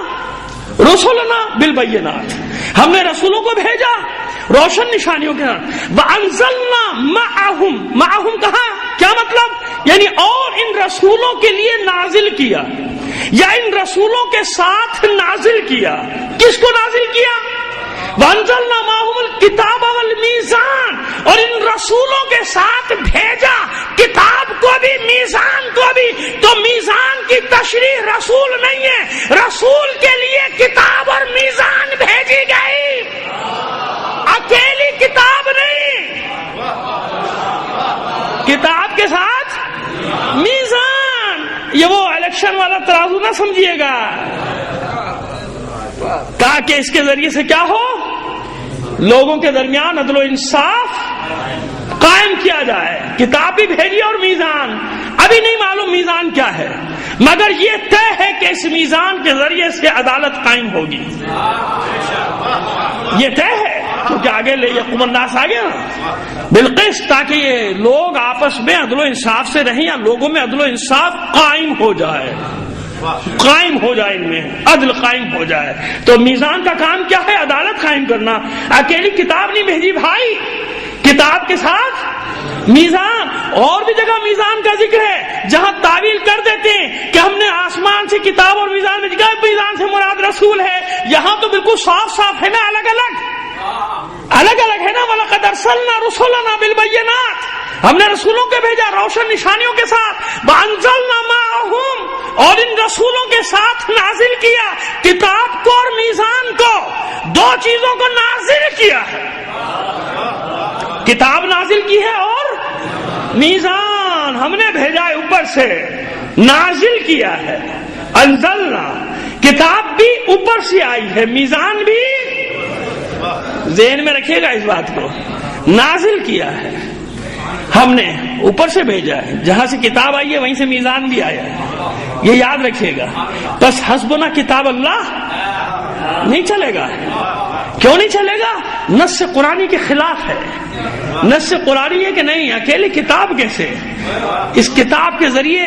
رُسُلَنَا بِالْبَيِّنَاتِ, ہم نے رسولوں کو بھیجا روشن نشانیوں کے ساتھ. وَأَنزَلْنَا مَعَهُمْ کہاں, کیا مطلب؟ یعنی اور ان رسولوں کے لیے نازل کیا, یا ان رسولوں کے ساتھ نازل کیا. کس کو نازل کیا؟ وَأَنزَلْنَا مَعَهُمُ الْكِتَابَ وَالْمِيزَانَ, اور ان رسولوں کے ساتھ بھیجا کتاب کو بھی میزان کو بھی. تو میزان کی تشریح رسول نہیں ہے, رسول کے لیے کتاب اور میزان بھیجی گئی, اکیلی کتاب نہیں, کتاب کے ساتھ میزان. یہ وہ الیکشن والا ترازو نہ سمجھیے گا, تاکہ اس کے ذریعے سے کیا ہو, لوگوں کے درمیان عدل و انصاف قائم کیا جائے. کتاب بھی بھیجی اور میزان. ابھی نہیں معلوم میزان کیا ہے, مگر یہ طے ہے کہ اس میزان کے ذریعے سے عدالت قائم ہوگی. یہ طے ہے, کیونکہ آگے لے یقوم الناس آ گیا بالقسط, تاکہ یہ لوگ آپس میں عدل و انصاف سے رہیں, یا لوگوں میں عدل و انصاف قائم ہو جائے, قائم ہو جائے, ان میں عدل قائم ہو جائے. تو میزان کا کام کیا ہے؟ عدالت قائم کرنا. اکیلی کتاب نہیں بھیجی بھائی, کتاب کے ساتھ میزان. اور بھی جگہ میزان کا ذکر ہے جہاں تعویل کر دیتے ہیں کہ ہم نے آسمان سے کتاب اور میزان میں جگہ, میزان سے مراد رسول ہے. یہاں تو بالکل صاف صاف ہے نا, الگ الگ ہے نا. وَلَقَدْ أَرْسَلْنَا رُسُلَنَا بِالْبَيِّنَاتِ, ہم نے رسولوں کو بھیجا روشن نشانیوں کے ساتھ. وَأَنزَلْنَا مَعَهُمْ, اور ان رسولوں کے ساتھ نازل کیا کتاب کو اور میزان کو. دو چیزوں کو نازل کیا ہے, کتاب نازل کی ہے اور میزان ہم نے بھیجا ہے, اوپر سے نازل کیا ہے. انزلنا, کتاب بھی اوپر سے آئی ہے, میزان بھی, ذہن میں رکھیے گا اس بات کو, نازل کیا ہے ہم نے, اوپر سے بھیجا ہے. جہاں سے کتاب آئی ہے وہیں سے میزان بھی آیا ہے, یہ یاد رکھیے گا. بس حسبنا کتاب اللہ نہیں چلے گا. کیوں نہیں چلے گا؟ نص قرآنی کے خلاف ہے. نص قرآنی ہے کہ نہیں, اکیلی کتاب کیسے؟ اس کتاب کے ذریعے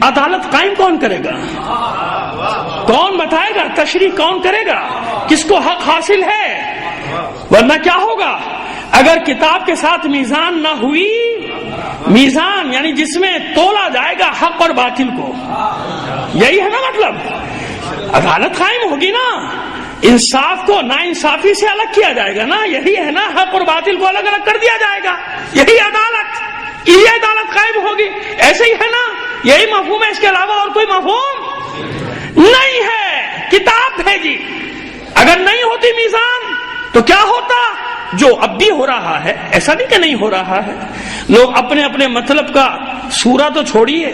عدالت قائم کون کرے گا؟ کون بتائے گا؟ تشریح کون کرے گا؟ کس کو حق حاصل ہے؟ ورنہ کیا ہوگا اگر کتاب کے ساتھ میزان نہ ہوئی؟ میزان یعنی جس میں تولا جائے گا حق اور باطل کو, یہی ہے نا مطلب. عدالت قائم ہوگی نا, انصاف کو نا انصافی سے الگ کیا جائے گا نا, یہی ہے نا, حق اور باطل کو الگ الگ کر دیا جائے گا, یہی عدالت, یہ عدالت قائم ہوگی. ایسے ہی ہے نا, یہی مفہوم ہے, اس کے علاوہ اور کوئی مفہوم نہیں ہے. کتاب بھیجی, اگر نہیں ہوتی میزان تو کیا ہوتا؟ جو اب بھی ہو رہا ہے, ایسا نہیں کہ نہیں ہو رہا ہے. لوگ اپنے اپنے مطلب کا سورہ تو چھوڑیے,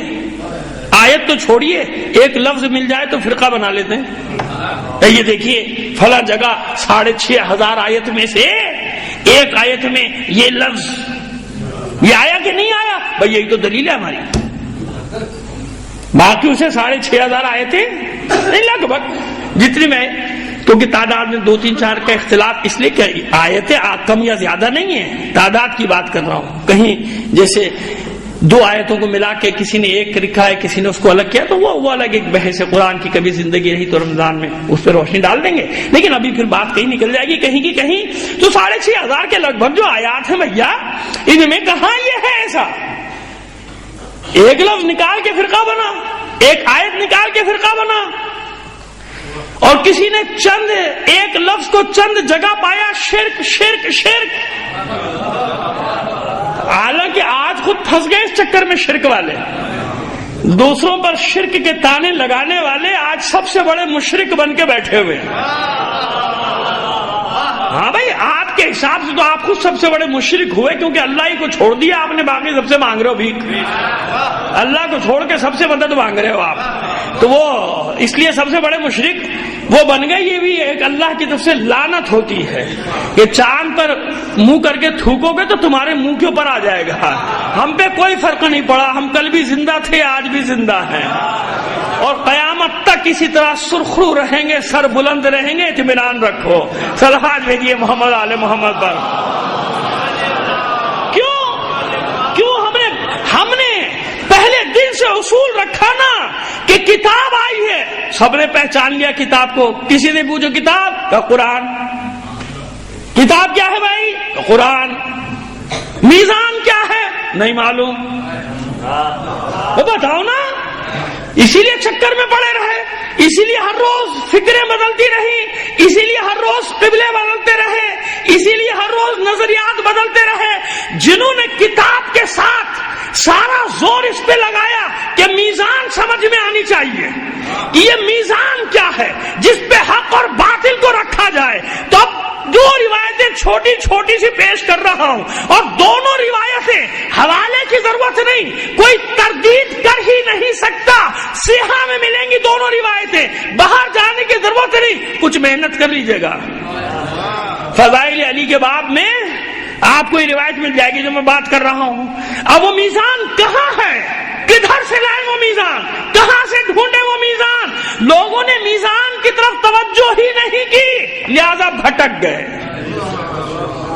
آیت تو چھوڑیے, ایک لفظ مل جائے تو فرقہ بنا لیتے ہیں. یہ دیکھیے فلاں جگہ 6,500 آیت میں سے ایک آیت میں یہ لفظ, یہ آیا کہ نہیں آیا؟ بھائی یہی تو دلیل ہے ہماری. باقی اسے 6,500 آیتیں نہیں, لگ بھگ جتنی میں. تو کیونکہ تعداد میں 2-3-4 کا اختلاف اس لیے کہ آیتیں کم یا زیادہ نہیں ہیں، تعداد کی بات کر رہا ہوں. کہیں جیسے 2 آیتوں کو ملا کے کسی نے ایک لکھا ہے، کسی نے اس کو الگ کیا، تو وہ الگ ایک بحث ہے. قرآن کی کبھی زندگی رہی تو رمضان میں اس پہ روشنی ڈال دیں گے، لیکن ابھی پھر بات کہیں نکل جائے گی کہیں کی کہیں. تو 6,500 کے لگ بھگ جو آیات ہیں بھیا، ان میں کہاں یہ ہے ایسا ایک لفظ نکال کے فرقہ بنا، ایک آیت نکال کے فرقہ بنا، اور کسی نے چند ایک لفظ کو چند جگہ پایا شرک شرک شرک. حالانکہ آج خود پھنس گئے اس چکر میں شرک والے، دوسروں پر شرک کے تانے لگانے والے آج سب سے بڑے مشرک بن کے بیٹھے ہوئے ہیں. ہاں بھائی، آپ کے حساب سے تو آپ خود سب سے بڑے مشرک ہوئے، کیونکہ اللہ ہی کو چھوڑ دیا آپ نے، باقی سب سے مانگ رہے ہو بھیک. اللہ کو چھوڑ کے سب سے مدد مانگ رہے ہو آپ، تو وہ اس لیے سب سے بڑے مشرک وہ بن گئے. یہ بھی ایک اللہ کی طرف سے لعنت ہوتی ہے کہ چاند پر منہ کر کے تھوکو گے تو تمہارے منہ کے اوپر آ جائے گا. ہم پہ کوئی فرق نہیں پڑا، ہم کل بھی زندہ تھے، آج بھی زندہ ہیں، اور قیامت تک اسی طرح سرخرو رہیں گے، سر بلند رہیں گے. اطمینان رکھو. صلوات بھیجیے محمد آل محمد پر. کیوں ہم نے پہلے دن سے اصول رکھا نا کہ کتاب آئی ہے، سب نے پہچان لیا کتاب کو. کسی نے پوچھو کتاب کا قرآن. کتاب کیا ہے بھائی؟ قرآن. میزان کیا ہے؟ نہیں معلوم. وہ بتاؤ نا. اسی لیے چکر میں پڑے رہے، اسی لیے ہر روز فکریں بدلتی رہی، اسی لیے ہر روز قبلے بدلتے رہے، اسی لیے ہر روز نظریات بدلتے رہے. جنہوں نے کتاب کے ساتھ سارا زور اس پہ لگایا کہ میزان سمجھ میں آنی چاہیے کہ یہ میزان کیا ہے جس پہ حق اور باطل کو رکھا جائے. تو اب 2 روایتیں چھوٹی چھوٹی سی پیش کر رہا ہوں، اور دونوں روایتیں حوالے کی ضرورت نہیں، کوئی تردید کر ہی نہیں سکتا. سیاہ میں ملیں گی دونوں روایتیں، باہر جانے کی ضرورت نہیں. کچھ محنت کر لیجیے گا. فضائل علی کے باب میں آپ کو یہ روایت مل جائے گی جو میں بات کر رہا ہوں. اب وہ میزان کہاں ہے؟ کدھر سے لائے وہ میزان؟ کہاں سے ڈھونڈے وہ میزان؟ لوگوں نے میزان کی طرف توجہ ہی نہیں کی، لہذا بھٹک گئے،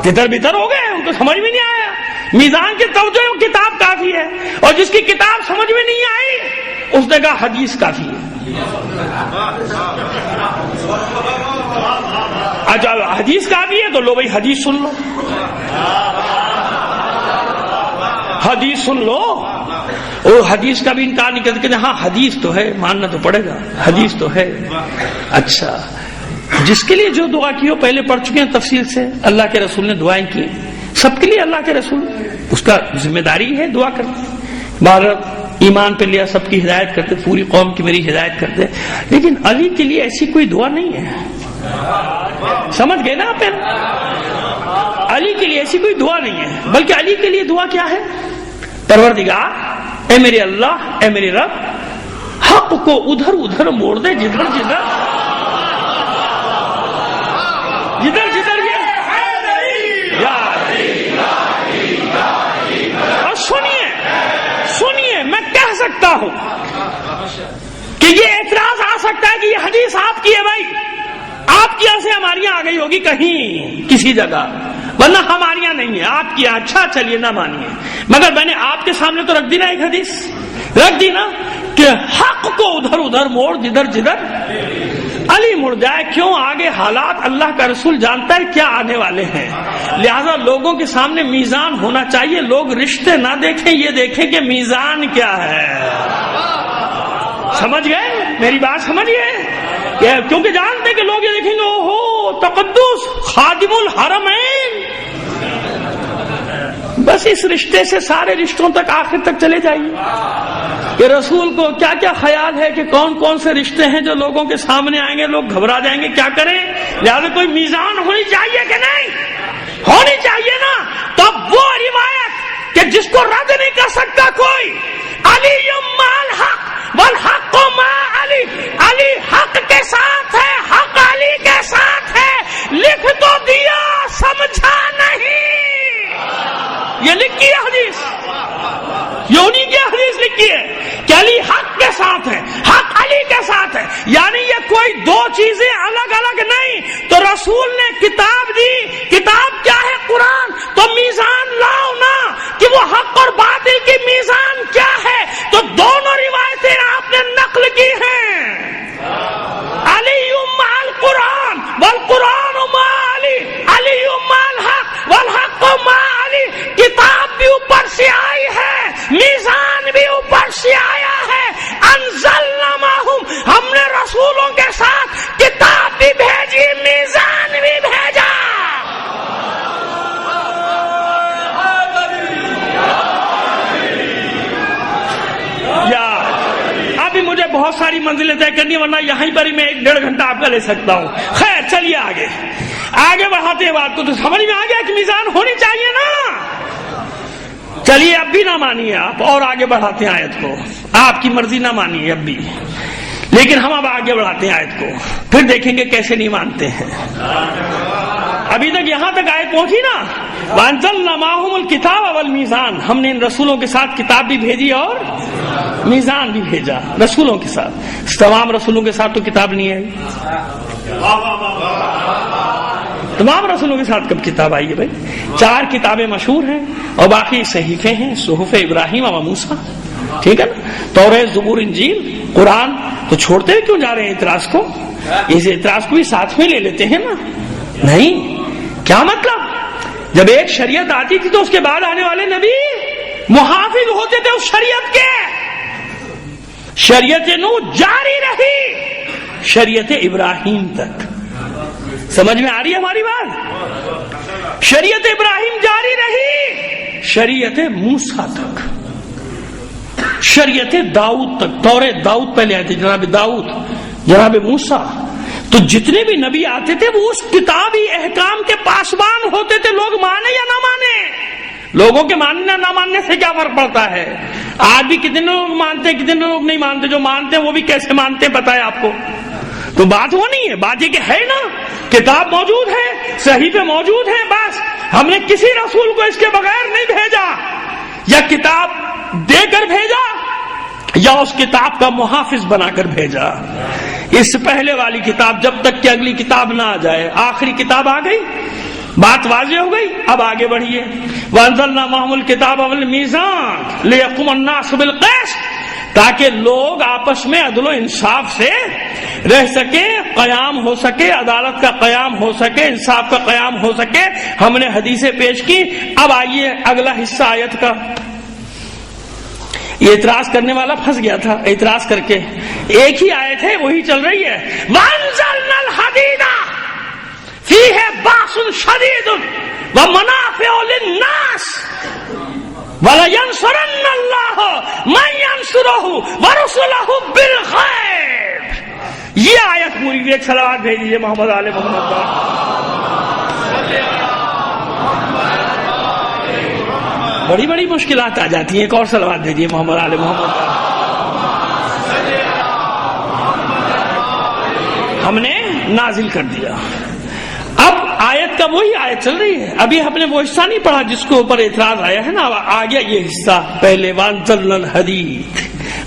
تتر بتر ہو گئے، ان کو سمجھ میں نہیں آیا. میزان کی توجہ کتاب کافی ہے، اور جس کی کتاب سمجھ میں نہیں آئی اس نے کہا حدیث کافی ہے. اچھا حدیث کافی ہے تو لو بھائی حدیث سن لو، حدیث سن لو. اور حدیث کا بھی انکار نہیں کرتے کہ ہاں حدیث تو ہے، ماننا تو پڑے گا، حدیث تو ہے. اچھا، جس کے لیے جو دعا کی ہو پہلے پڑھ چکے ہیں تفصیل سے. اللہ کے رسول نے دعائیں کی سب کے لیے، اللہ کے رسول اس کا ذمہ داری ہے دعا کرنا. بھارت ایمان پہ لیا، سب کی ہدایت کرتے، پوری قوم کی میری ہدایت کرتے. لیکن علی کے لیے ایسی کوئی دعا نہیں ہے. سمجھ گئے نا آپ؟ علی کے لیے ایسی کوئی دعا نہیں ہے، بلکہ علی کے لیے دعا کیا ہے؟ پروردگار، اے میرے اللہ، اے میرے رب، حق کو ادھر ادھر موڑ دے، جدھر جدھر اور سنیے میں کہہ سکتا ہوں کہ یہ اعتراض آ سکتا ہے کہ یہ حدیث آپ کی ہے. بھائی آپ کی یہاں سے ہماری یہاں آ گئی ہوگی کہیں کسی جگہ، ورنہ ہمارے یہاں نہیں ہے، آپ کی یہاں. اچھا چلیے نہ مانیے، مگر میں نے آپ کے سامنے تو رکھ دی نا ایک حدیث، رکھ دی نا کہ حق کو ادھر ادھر موڑ، جدھر جدھر علی مڑ جائے. کیوں؟ آگے حالات اللہ کا رسول جانتا ہے کیا آنے والے ہیں، لہذا لوگوں کے سامنے میزان ہونا چاہیے. لوگ رشتے نہ دیکھیں، یہ دیکھیں کہ میزان کیا ہے. سمجھ گئے میری بات؟ سمجھیے، کیونکہ جانتے کہ لوگ یہ دیکھیں گے اوہو تقدس خادم الحرمین، بس اس رشتے سے سارے رشتوں تک آخر تک چلے جائیے کہ رسول کو کیا کیا خیال ہے کہ کون کون سے رشتے ہیں جو لوگوں کے سامنے آئیں گے، لوگ گھبرا جائیں گے. کیا کریں؟ لہٰذا کوئی میزان ہونی چاہیے کہ نہیں؟ ہونی چاہیے نا. تب وہ روایت کہ جس کو رد نہیں کر سکتا کوئی، علی مال حق والحق ما علی، علی حق کے ساتھ ہے، حق علی کے ساتھ ہے. لکھ تو دیا، سمجھا نہیں. یہ لکھی ہے حدیث، یونی کی حدیث لکھی ہے کہ علی حق کے ساتھ ہے، حق علی کے ساتھ ہے. یعنی یہ کوئی دو چیزیں الگ الگ نہیں، رسول نے کتاب دی، کتاب کیا ہے؟ قرآن، تو میزان لاؤ نا کہ وہ حق اور باطل کی میزان کیا ہے، تو دونوں روایتیں آپ نے نقل کی ہیں، علی مع القرآن والقرآن مع علی، علی مع الحق والحق مع علی، کتاب بھی اوپر سے آئی ہے، میزان بھی اوپر سے آیا ہے، انزلنا معہم، ہم نے رسولوں کے ساتھ کتاب بھی بھیجی، میزان بھی بھیجا۔ ابھی مجھے بہت ساری منزلیں طے کرنی ہے، ورنہ یہیں پر ہی میں 1.5 گھنٹہ آپ کا لے سکتا ہوں۔ خیر چلیے آگے بڑھاتے ہیں بات کو، تو سمجھ میں آ گیا کہ میزان ہونی چاہیے نا۔ چلیے اب بھی نہ مانیے آپ، اور آگے بڑھاتے ہیں آیت کو، آپ کی مرضی نہ مانیے اب بھی، لیکن ہم اب آگے بڑھاتے ہیں آیت کو، پھر دیکھیں گے کیسے نہیں مانتے ہیں۔ ابھی تک یہاں تک آیت پہنچی نا، وَأَنزَلْنَا مَعَهُمُ الْكِتَابَ وَالْمِيزَانَ، ہم نے ان رسولوں کے ساتھ کتاب بھی بھیجی اور میزان بھی بھیجا، رسولوں کے ساتھ۔ تمام رسولوں کے ساتھ تو کتاب نہیں ہے، تمام رسولوں کے ساتھ کب کتاب آئی ہے بھائی؟ 4 کتابیں مشہور ہیں اور باقی صحیفے ہیں، صحف ابراہیم و موسیٰ، ٹھیک ہے نا، توریت، زبور، انجیل، قرآن، تو چھوڑتے ہوئے کیوں جا رہے ہیں اعتراض کو؟ اس اعتراض کو بھی ساتھ میں لے لیتے ہیں نا۔ نہیں، کیا مطلب؟ جب ایک شریعت آتی تھی تو اس کے بعد آنے والے نبی محافظ ہوتے تھے اس شریعت کے، شریعت نو جاری رہی شریعت ابراہیم تک۔ سمجھ میں آ رہی ہے ہماری بات؟ شریعت ابراہیم جاری رہی شریعت موسیٰ تک، شریعت داؤد تک، توریت داؤد پہلے آئے تھے، جناب داؤد، جناب موسیٰ، تو جتنے بھی نبی آتے تھے وہ اس کتابی احکام کے پاسبان ہوتے تھے، لوگ مانے یا نہ مانے۔ لوگوں کے ماننے نہ ماننے سے کیا فرق پڑتا ہے؟ آج بھی کتنے لوگ مانتے ہیں، کتنے لوگ نہیں مانتے، جو مانتے ہیں وہ بھی کیسے مانتے ہیں پتہ ہے آپ کو؟ تو بات وہ نہیں ہے، بات یہ کہ ہے نا، کتاب موجود ہے، صحیفے موجود ہیں، بس ہم نے کسی رسول کو اس کے بغیر نہیں بھیجا، یا کتاب دے کر بھیجا یا اس کتاب کا محافظ بنا کر بھیجا۔ اس پہلے والی کتاب جب تک کہ اگلی کتاب نہ آ جائے، آخری کتاب آ گئی، بات واضح ہو گئی۔ اب آگے بڑھیے، وَأَنزَلْنَا مَعَهُمُ الْكِتَابَ وَالْمِيزَانَ لِيَقُومَ النَّاسُ بِالْقِسْطِ، تاکہ لوگ آپس میں عدل و انصاف سے رہ سکے، قیام ہو سکے، عدالت کا قیام ہو سکے، انصاف کا قیام ہو سکے۔ ہم نے حدیثیں پیش کی۔ اب آئیے اگلا حصہ آیت کا۔ یہ اعتراض کرنے والا پھنس گیا تھا اعتراض کر کے، ایک ہی آیت ہے وہی چل رہی ہے، وَأَنزَلْنَا الْحَدِيدَ فِيهِ بَأْسٌ شَدِيدٌ وَمَنَافِعُ لِلنَّاسِ وَلَيَنصُرَنَّ اللَّهُ مَن يَنصُرُهُ وَرُسُلَهُ بِالْغَيْبِ۔ یہ آیت پوری، ایک صلوات بھیج دیجیے محمد آل محمد کا۔ بڑی بڑی مشکلات آ جاتی ہیں، ایک اور صلوات بھیجیے محمد آل محمد کا۔ ہم نے نازل کر دیا۔ اب آیت کا وہی آیت چل رہی ہے، ابھی ہم نے وہ حصہ نہیں پڑھا جس کے اوپر اعتراض آیا ہے نا، آ گیا یہ حصہ پہلے، وَأَنزَلْنَا الْحَدِيدَ،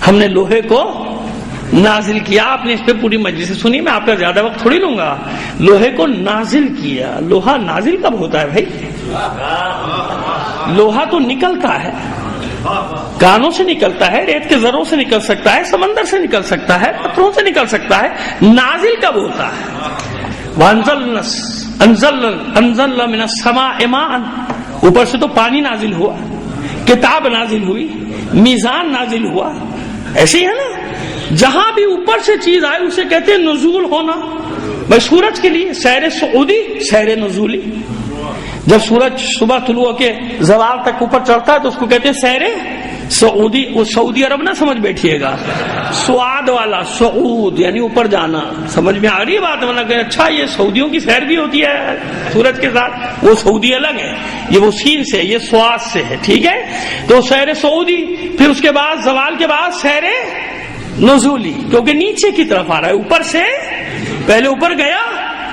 ہم نے لوہے کو نازل کیا۔ آپ نے اس پہ پوری مجلس سنی، میں آپ کا زیادہ وقت تھوڑی لوں گا۔ لوہے کو نازل کیا، لوہا نازل کب ہوتا ہے بھائی؟ لوہا تو نکلتا ہے، کانوں سے نکلتا ہے، ریت کے ذروں سے نکل سکتا ہے، سمندر سے نکل سکتا ہے، پتھروں سے نکل سکتا ہے۔ نازل کب ہوتا ہے؟ انزلنا من السماء ماء، اوپر سے تو پانی نازل ہوا، کتاب نازل ہوئی، میزان نازل ہوا، ایسے ہی ہے نا۔ جہاں بھی اوپر سے چیز آئے اسے کہتے ہیں نزول ہونا۔ بھائی سورج کے لیے سیر سعودی، سیر نزولی، جب سورج صبح طلوع کے زوال تک اوپر چڑھتا ہے تو اس کو کہتے ہیں سیر سعودی۔ وہ سعودی عرب نہ سمجھ بیٹھیے گا، سعاد والا، سعود یعنی اوپر جانا۔ سمجھ میں آ رہی ہے بات؟ ورنہ کہ اچھا یہ سعودیوں کی سیر بھی ہوتی ہے سورج کے ساتھ، وہ سعودی الگ ہے، یہ وہ سین سے، یہ سواد سے ہے، ٹھیک ہے۔ تو سیر سعودی، پھر اس کے بعد زوال کے بعد سیر نزولی، کیونکہ نیچے کی طرف آ رہا ہے، اوپر سے پہلے اوپر گیا،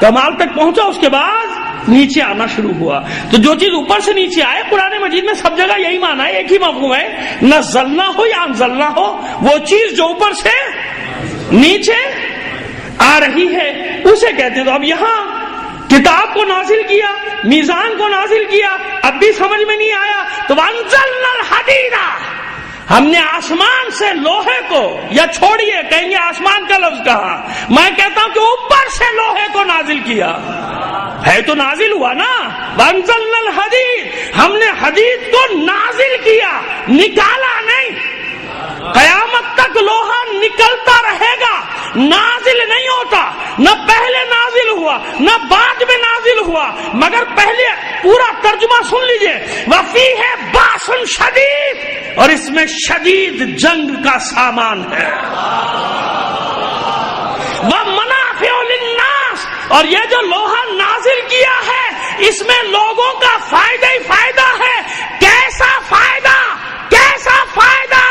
کمال تک پہنچا، اس کے بعد نیچے آنا شروع ہوا۔ تو جو چیز اوپر سے نیچے آئے، قرآن مجید میں سب جگہ یہی معنی ہے، ایک ہی مفہوم ہے، نزلنا ہو یا انزلنا ہو، وہ چیز جو اوپر سے نیچے آ رہی ہے اسے کہتے ہیں۔ تو اب یہاں کتاب کو نازل کیا، میزان کو نازل کیا، اب بھی سمجھ میں نہیں آیا تو وانزلنا الحدید، ہم نے آسمان سے لوہے کو، یا چھوڑیے کہیں گے آسمان کا لفظ کہا، میں کہتا ہوں کہ اوپر سے لوہے کو نازل کیا، ہے تو نازل ہوا نا، وانزلنا الحدید، ہم نے حدید کو نازل کیا، نکالا نہیں۔ قیامت تک لوہا نکلتا رہے گا، نازل نہیں ہوتا، نہ پہلے نازل ہوا نہ بعد میں نازل ہوا، مگر پہلے پورا ترجمہ سن لیجئے، وَفِيهِ بَأْسٌ شَدِيدٌ، اور اس میں شدید جنگ کا سامان ہے، وَمَنَافِعُ لِلنَّاسِ، اور یہ جو لوہا نازل کیا ہے اس میں لوگوں کا فائدہ ہی فائدہ ہے۔ کیسا فائدہ؟ کیسا فائدہ؟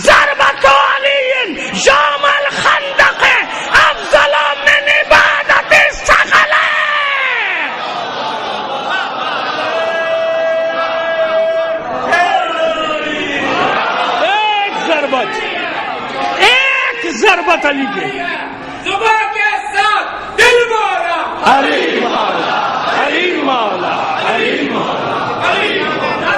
ضربۃ علی یوم الخندق افضل من عبادت الثقل، ایک ضربت علی کے صبح کے ساتھ دل مولا، علی مولا، علی مولا، علی مولا، علی مولا،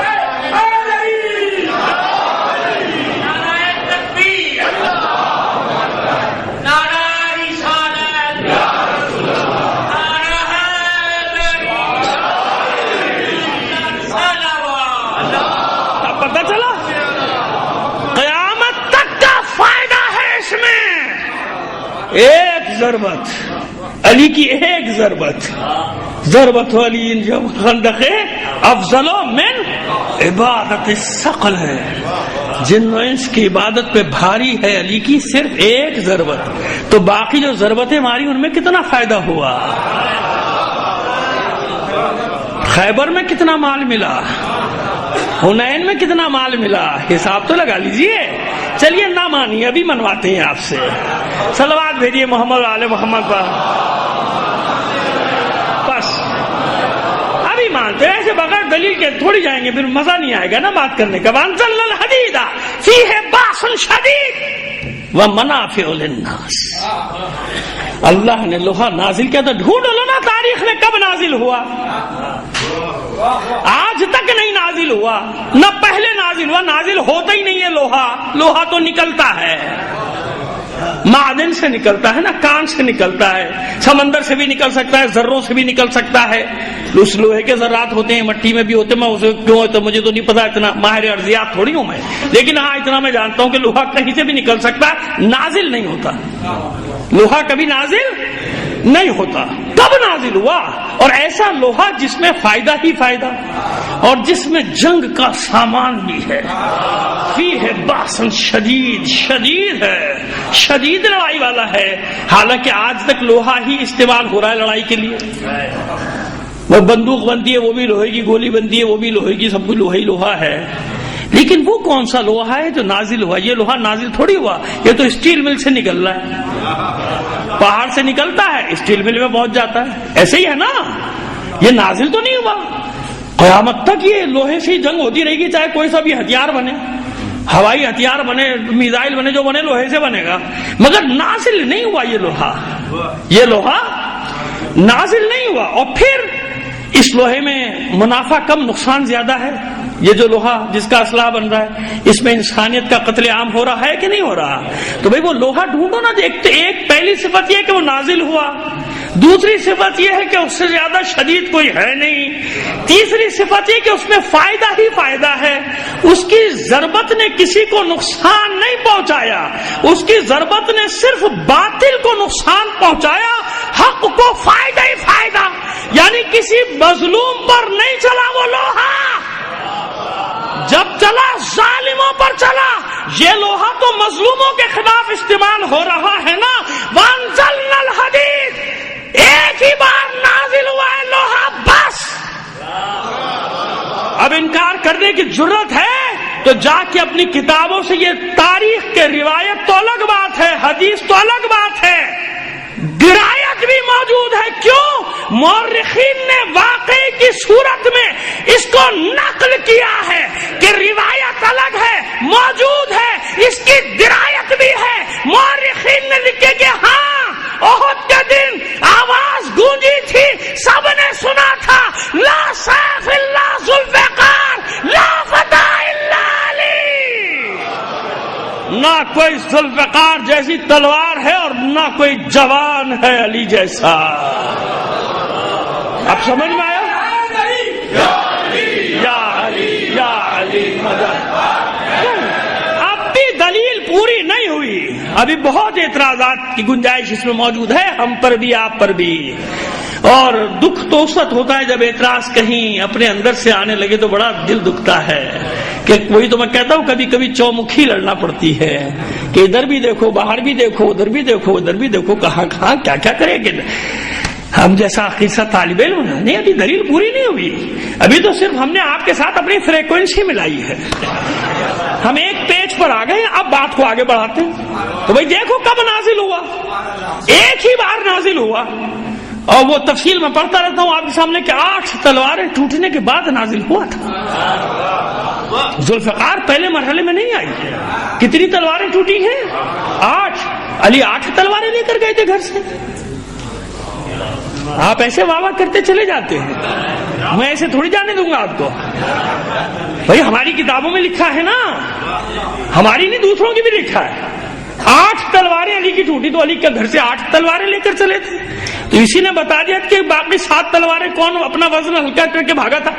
پتہ چلا قیامت تک کا فائدہ ہے اس میں، ایک ضربت علی کی، ایک ضربت، ضربت علی جو خندق افضل من عبادت الثقل ہے، جن و انس کی عبادت پہ بھاری ہے علی کی صرف ایک ضربت، تو باقی جو ضربتیں ماری ان میں کتنا فائدہ ہوا، خیبر میں کتنا مال ملا، حنین میں کتنا مال ملا، حساب تو لگا لیجئے۔ چلیے نہ مانیے، ابھی منواتے ہیں آپ سے، صلوات بھیجیے محمد و آل محمد پر، بس ابھی مانتے ہیں، ایسے بغیر دلیل کے تھوڑی جائیں گے، پھر مزہ نہیں آئے گا نا بات کرنے کا۔ وانزلنا الحدید فیہ باس شدید ومنافع للناس، اللہ نے لوہا نازل کیا، تو ڈھونڈ لو نا تاریخ میں کب نازل ہوا، آج تک نہیں نازل ہوا، نہ پہلے نازل ہوا، نازل ہوتا ہی نہیں ہے لوہا، لوہا تو نکلتا ہے، معدن سے نکلتا ہے نا، کان سے نکلتا ہے، سمندر سے بھی نکل سکتا ہے، ذروں سے بھی نکل سکتا ہے، اس لوہے کے ذرات ہوتے ہیں، مٹی میں بھی ہوتے ہیں، میں اسے کیوں ہے تو مجھے تو نہیں پتا، اتنا ماہر ارضیات تھوڑی ہوں میں، لیکن ہاں اتنا میں جانتا ہوں کہ لوہا کہیں سے بھی نکل سکتا ہے، نازل نہیں ہوتا، لوہا کبھی نازل نہیں ہوتا، کب نازل ہوا، اور ایسا لوہا جس میں فائدہ ہی فائدہ، اور جس میں جنگ کا سامان بھی ہے، فیہ باس شدید، شدید ہے، شدید لڑائی والا ہے، حالانکہ آج تک لوہا ہی استعمال ہو رہا ہے لڑائی کے لیے، وہ بندوق بنتی ہے وہ بھی لوہے کی، گولی بنتی ہے وہ بھی لوہے کی، سب کچھ لوہا ہی لوہا ہے، لیکن وہ کون سا لوہا ہے جو نازل ہوا، یہ لوہا نازل تھوڑی ہوا، یہ تو اسٹیل مل سے نکل رہا ہے، پہاڑ سے نکلتا ہے اسٹیل مل میں پہنچ جاتا ہے، ایسے ہی ہے نا، یہ نازل تو نہیں ہوا، قیامت تک یہ لوہے سے جنگ ہوتی رہے گی، چاہے کوئی سا بھی ہتھیار بنے، ہوائی ہتھیار بنے، میزائل بنے، جو بنے لوہے سے بنے گا، مگر نازل نہیں ہوا یہ لوہا، یہ لوہا نازل نہیں ہوا، اور پھر اس لوہے میں منافع کم نقصان زیادہ ہے، یہ جو لوہا جس کا اسلحہ بن رہا ہے اس میں انسانیت کا قتل عام ہو رہا ہے کہ نہیں ہو رہا، تو بھئی وہ لوہا ڈھونڈو نا، ایک پہلی صفت یہ کہ وہ نازل ہوا، دوسری صفت یہ ہے کہ اس سے زیادہ شدید کوئی ہے نہیں، تیسری صفت یہ کہ اس میں فائدہ ہی فائدہ ہے، اس کی ضربت نے کسی کو نقصان نہیں پہنچایا، اس کی ضربت نے صرف باطل کو نقصان پہنچایا، حق کو فائدہ ہی فائدہ، یعنی کسی مظلوم پر نہیں چلا وہ لوہا، جب چلا ظالموں پر چلا، یہ لوہا تو مظلوموں کے خلاف استعمال ہو رہا ہے نا، وانزلنا الحدید، ایک ہی بار نازل ہوا ہے لوہا بس، اب انکار کرنے کی جرت ہے تو جا کے اپنی کتابوں سے، یہ تاریخ کے روایت تو الگ بات ہے، حدیث تو الگ بات ہے، درایت بھی موجود ہے، کیوں؟ مورخین نے واقعے کی صورت میں اس کو نقل کیا ہے کہ روایت الگ ہے، موجود ہے، اس کی درایت بھی ہے، مورخین نے لکھے کہ ہاں احد کے دن آواز گونجی تھی، سب ذوالفقار جیسی تلوار ہے اور نہ کوئی جوان ہے علی جیسا. اب سمجھ میں آیا؟ یا علی یا علی مدد. اب بھی دلیل پوری نہیں ہوئی، ابھی بہت اعتراضات کی گنجائش اس میں موجود ہے، ہم پر بھی آپ پر بھی. اور دکھ تو اس وقت ہوتا ہے جب اعتراض کہیں اپنے اندر سے آنے لگے تو بڑا دل دکھتا ہے. کہ وہی تو میں کہتا ہوں کبھی کبھی چومکھی لڑنا پڑتی ہے کہ ادھر بھی دیکھو، باہر بھی دیکھو، ادھر بھی دیکھو، ادھر بھی دیکھو، کہاں کہاں کیا کیا کرے گے. ہم جیسا قصہ طالب علم نہیں، ابھی دلیل پوری نہیں ہوئی، ابھی تو صرف ہم نے آپ کے ساتھ اپنی فریکوینسی ملائی ہے. ہم ایک پیج پر آ گئے، اب بات کو آگے بڑھاتے ہیں. تو بھائی دیکھو کب نازل ہوا، ایک ہی بار نازل ہوا، اور وہ تفصیل میں پڑھتا رہتا ہوں آپ کے سامنے کہ 8 تلواریں ٹوٹنے کے بعد نازل ہوا تھا. ذوالفقار پہلے مرحلے میں نہیں آئی. کتنی تلواریں ٹوٹی ہیں؟ 8. علی 8 تلواریں لے کر گئے تھے گھر سے. آپ ایسے واہ کرتے چلے جاتے ہیں، میں ایسے تھوڑی جانے دوں گا آپ کو. بھائی ہماری کتابوں میں لکھا ہے نا، ہماری نہیں دوسروں کی بھی لکھا ہے. 8 تلواریں علی کی ٹوٹی تو علی کے گھر سے 8 تلواریں لے کر چلے تھے. تو اسی نے بتا دیا کہ باقی 7 تلواریں کون اپنا وزن ہلکا کر کے بھاگا تھا.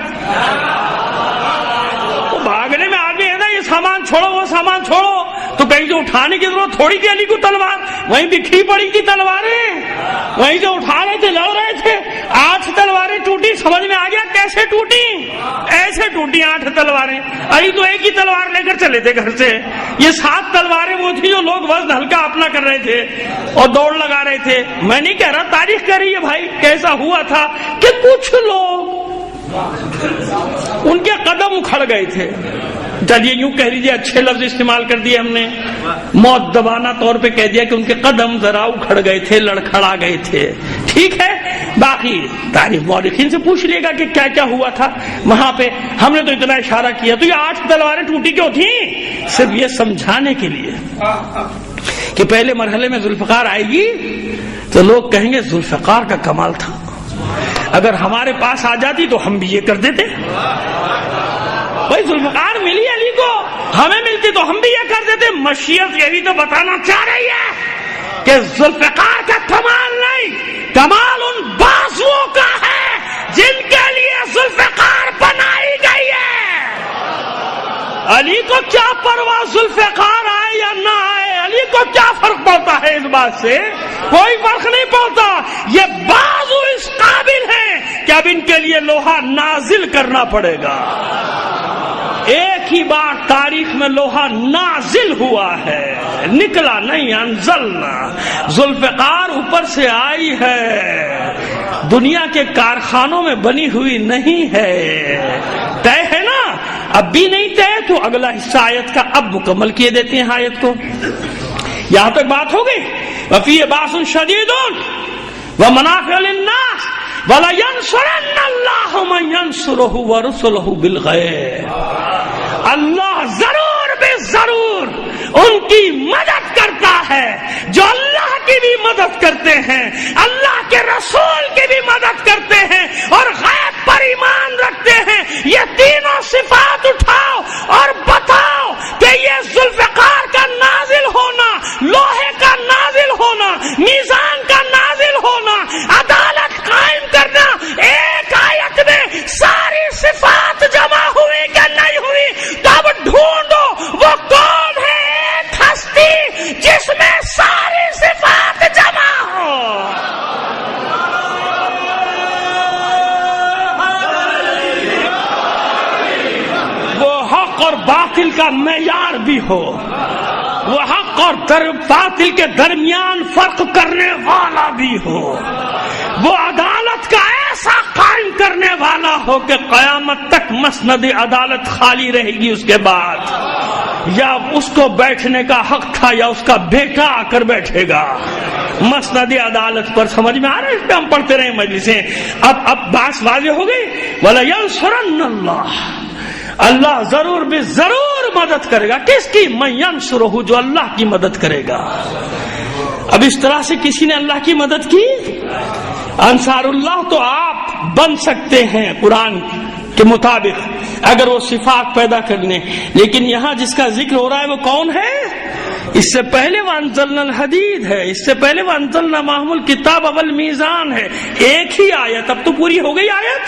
تو بھاگنے میں آدمی ہے نا، یہ سامان چھوڑو وہ سامان چھوڑو، تو کہیں سے اٹھانے کی ضرورت تھوڑی تھی علی کو تلوار، وہیں بکھری پڑی تھی تلواریں، وہیں سے اٹھا رہے تھے، لڑ رہے تھے. 8 تلواریں ٹوٹی، سمجھ میں آ گیا کیسے ٹوٹی؟ ایسے ٹوٹی 8 تلواریں. علی تو ایک ہی تلوار لے کر چلے تھے گھر سے. یہ 7 تلواریں وہ تھی جو لوگ وزن ہلکا اپنا کر رہے تھے اور دوڑ لگا رہے تھے. میں نہیں کہہ رہا، تاریخ کہہ رہی ہے بھائی کیسا ہوا تھا کہ کچھ لوگ ان کے قدم اکھڑ گئے تھے. چلیے یوں کہہ لیجیے، اچھے لفظ استعمال کر دیے ہم نے، موت دبانا طور پہ کہہ دیا کہ ان کے قدم ذرا اکھڑ گئے تھے، لڑکھڑا گئے تھے. ٹھیک ہے، باقی تاریخ مورخین سے پوچھ لیے گا کہ کیا کیا ہوا تھا وہاں پہ. ہم نے تو اتنا اشارہ کیا. تو یہ 8 تلواریں ٹوٹی کیوں تھیں؟ صرف یہ سمجھانے کے لیے کہ پہلے مرحلے میں ذوالفقار آئے گی تو لوگ کہیں گے ذوالفقار کا کمال تھا، اگر ہمارے پاس آ جاتی تو ہم بھی یہ کر دیتے. بھائی ذوالفقار ملی علی کو، ہمیں ملتی تو ہم بھی یہ کر دیتے. مشیت یہی تو بتانا چاہ رہی ہے کہ ذوالفقار کا کمال نہیں، کمال ان بازوؤں کا ہے جن کے لیے ذوالفقار بنائی گئی ہے. علی کو کیا پرواہ ذوالفقار آئے یا نہ آئے، علی کو کیا فرق پڑتا ہے اس بات سے؟ کوئی فرق نہیں پڑتا. یہ بازو اس قابل ہیں کہ اب ان کے لیے لوہا نازل کرنا پڑے گا. ایک ہی بار تاریخ میں لوہا نازل ہوا ہے، نکلا نہیں. انزلنا، ذوالفقار اوپر سے آئی ہے، دنیا کے کارخانوں میں بنی ہوئی نہیں ہے. طے ہے نا؟ اب بھی نہیں طے تو اگلا حصہ آیت کا اب مکمل کیے دیتے ہیں آیت کو. یہاں تک بات ہو گئی. وفیہ باس شدید ومنافع للناس وَلَيَنْصُرَنَّ اللَّهُ مَنْ يَنْصُرُهُ وَرُسُلُهُ بِالْغَيْبِ. اللہ ضرور بے ضرور ان کی مدد کرتا ہے جو اللہ کی بھی مدد کرتے ہیں، اللہ کے رسول کی بھی مدد کرتے ہیں اور غیب پر ایمان رکھتے ہیں. یہ تینوں صفات اٹھاؤ اور بتاؤ کہ یہ ذوالفقار کا نازل ہونا، لوہے کا نازل ہونا، میزان کا نازل ہونا، عدالت قائم کرنا، ایک آیت میں ساری صفات جمع ہوئی کہ نہیں ہوئی؟ تب ڈھونڈو وہ کون ہے ایک ہستی جس میں ساری صفات جمع ہو. وہ حق اور باطل کا معیار بھی ہو، وہ حق اور باطل کے درمیان فرق کرنے والا بھی ہو، وہ عدالت کا ایسا قائم کرنے والا ہو کہ قیامت تک مسند عدالت خالی رہے گی اس کے بعد. یا اس کو بیٹھنے کا حق تھا یا اس کا بیٹا آ کر بیٹھے گا مسند عدالت پر. سمجھ میں آ رہا ہے؟ اس پہ ہم پڑھتے رہے مجلسیں. اب بات واضح ہو گئی. وَلَيَنْصُرَنَّ اللَّهُ، اللہ ضرور بھی ضرور مدد کرے گا. کس کی؟ مَن يَنْصُرُهُ، جو اللہ کی مدد کرے گا. اب اس طرح سے کسی نے اللہ کی مدد کی؟ انصار اللہ تو آپ بن سکتے ہیں قرآن کے مطابق اگر وہ صفات پیدا کر لیں، لیکن یہاں جس کا ذکر ہو رہا ہے وہ کون ہے؟ اس سے پہلے وانزلنا الحدید ہے، اس سے پہلے وانزلنا معہم الکتاب والمیزان ہے. ایک ہی آیت. اب تو پوری ہو گئی آیت.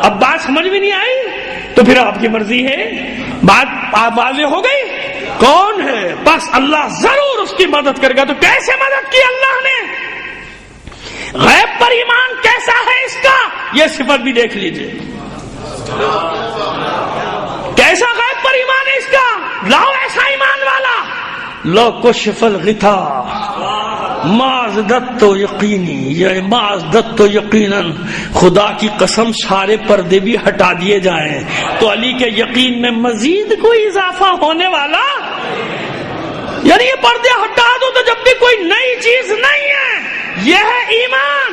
اب بات سمجھ میں نہیں آئی تو پھر آپ کی مرضی ہے. بات واضح ہو گئی. کون ہے؟ بس اللہ ضرور اس کی مدد کرے گا. تو کیسے مدد کی اللہ نے؟ غیب پر ایمان کیسا ہے اس کا، یہ صفت بھی دیکھ لیجئے. کیسا غیب پر ایمان ہے اس کا؟ لاؤ ایسا ایمان والا. لو کشف الغطا ما ازددت یقینی، یہ ما ازددت یقیناً، خدا کی قسم سارے پردے بھی ہٹا دیے جائیں تو علی کے یقین میں مزید کوئی اضافہ ہونے والا، یعنی یہ پردے ہٹا دو تو جب بھی کوئی نئی چیز نہیں ہے. یہ ہے ایمان.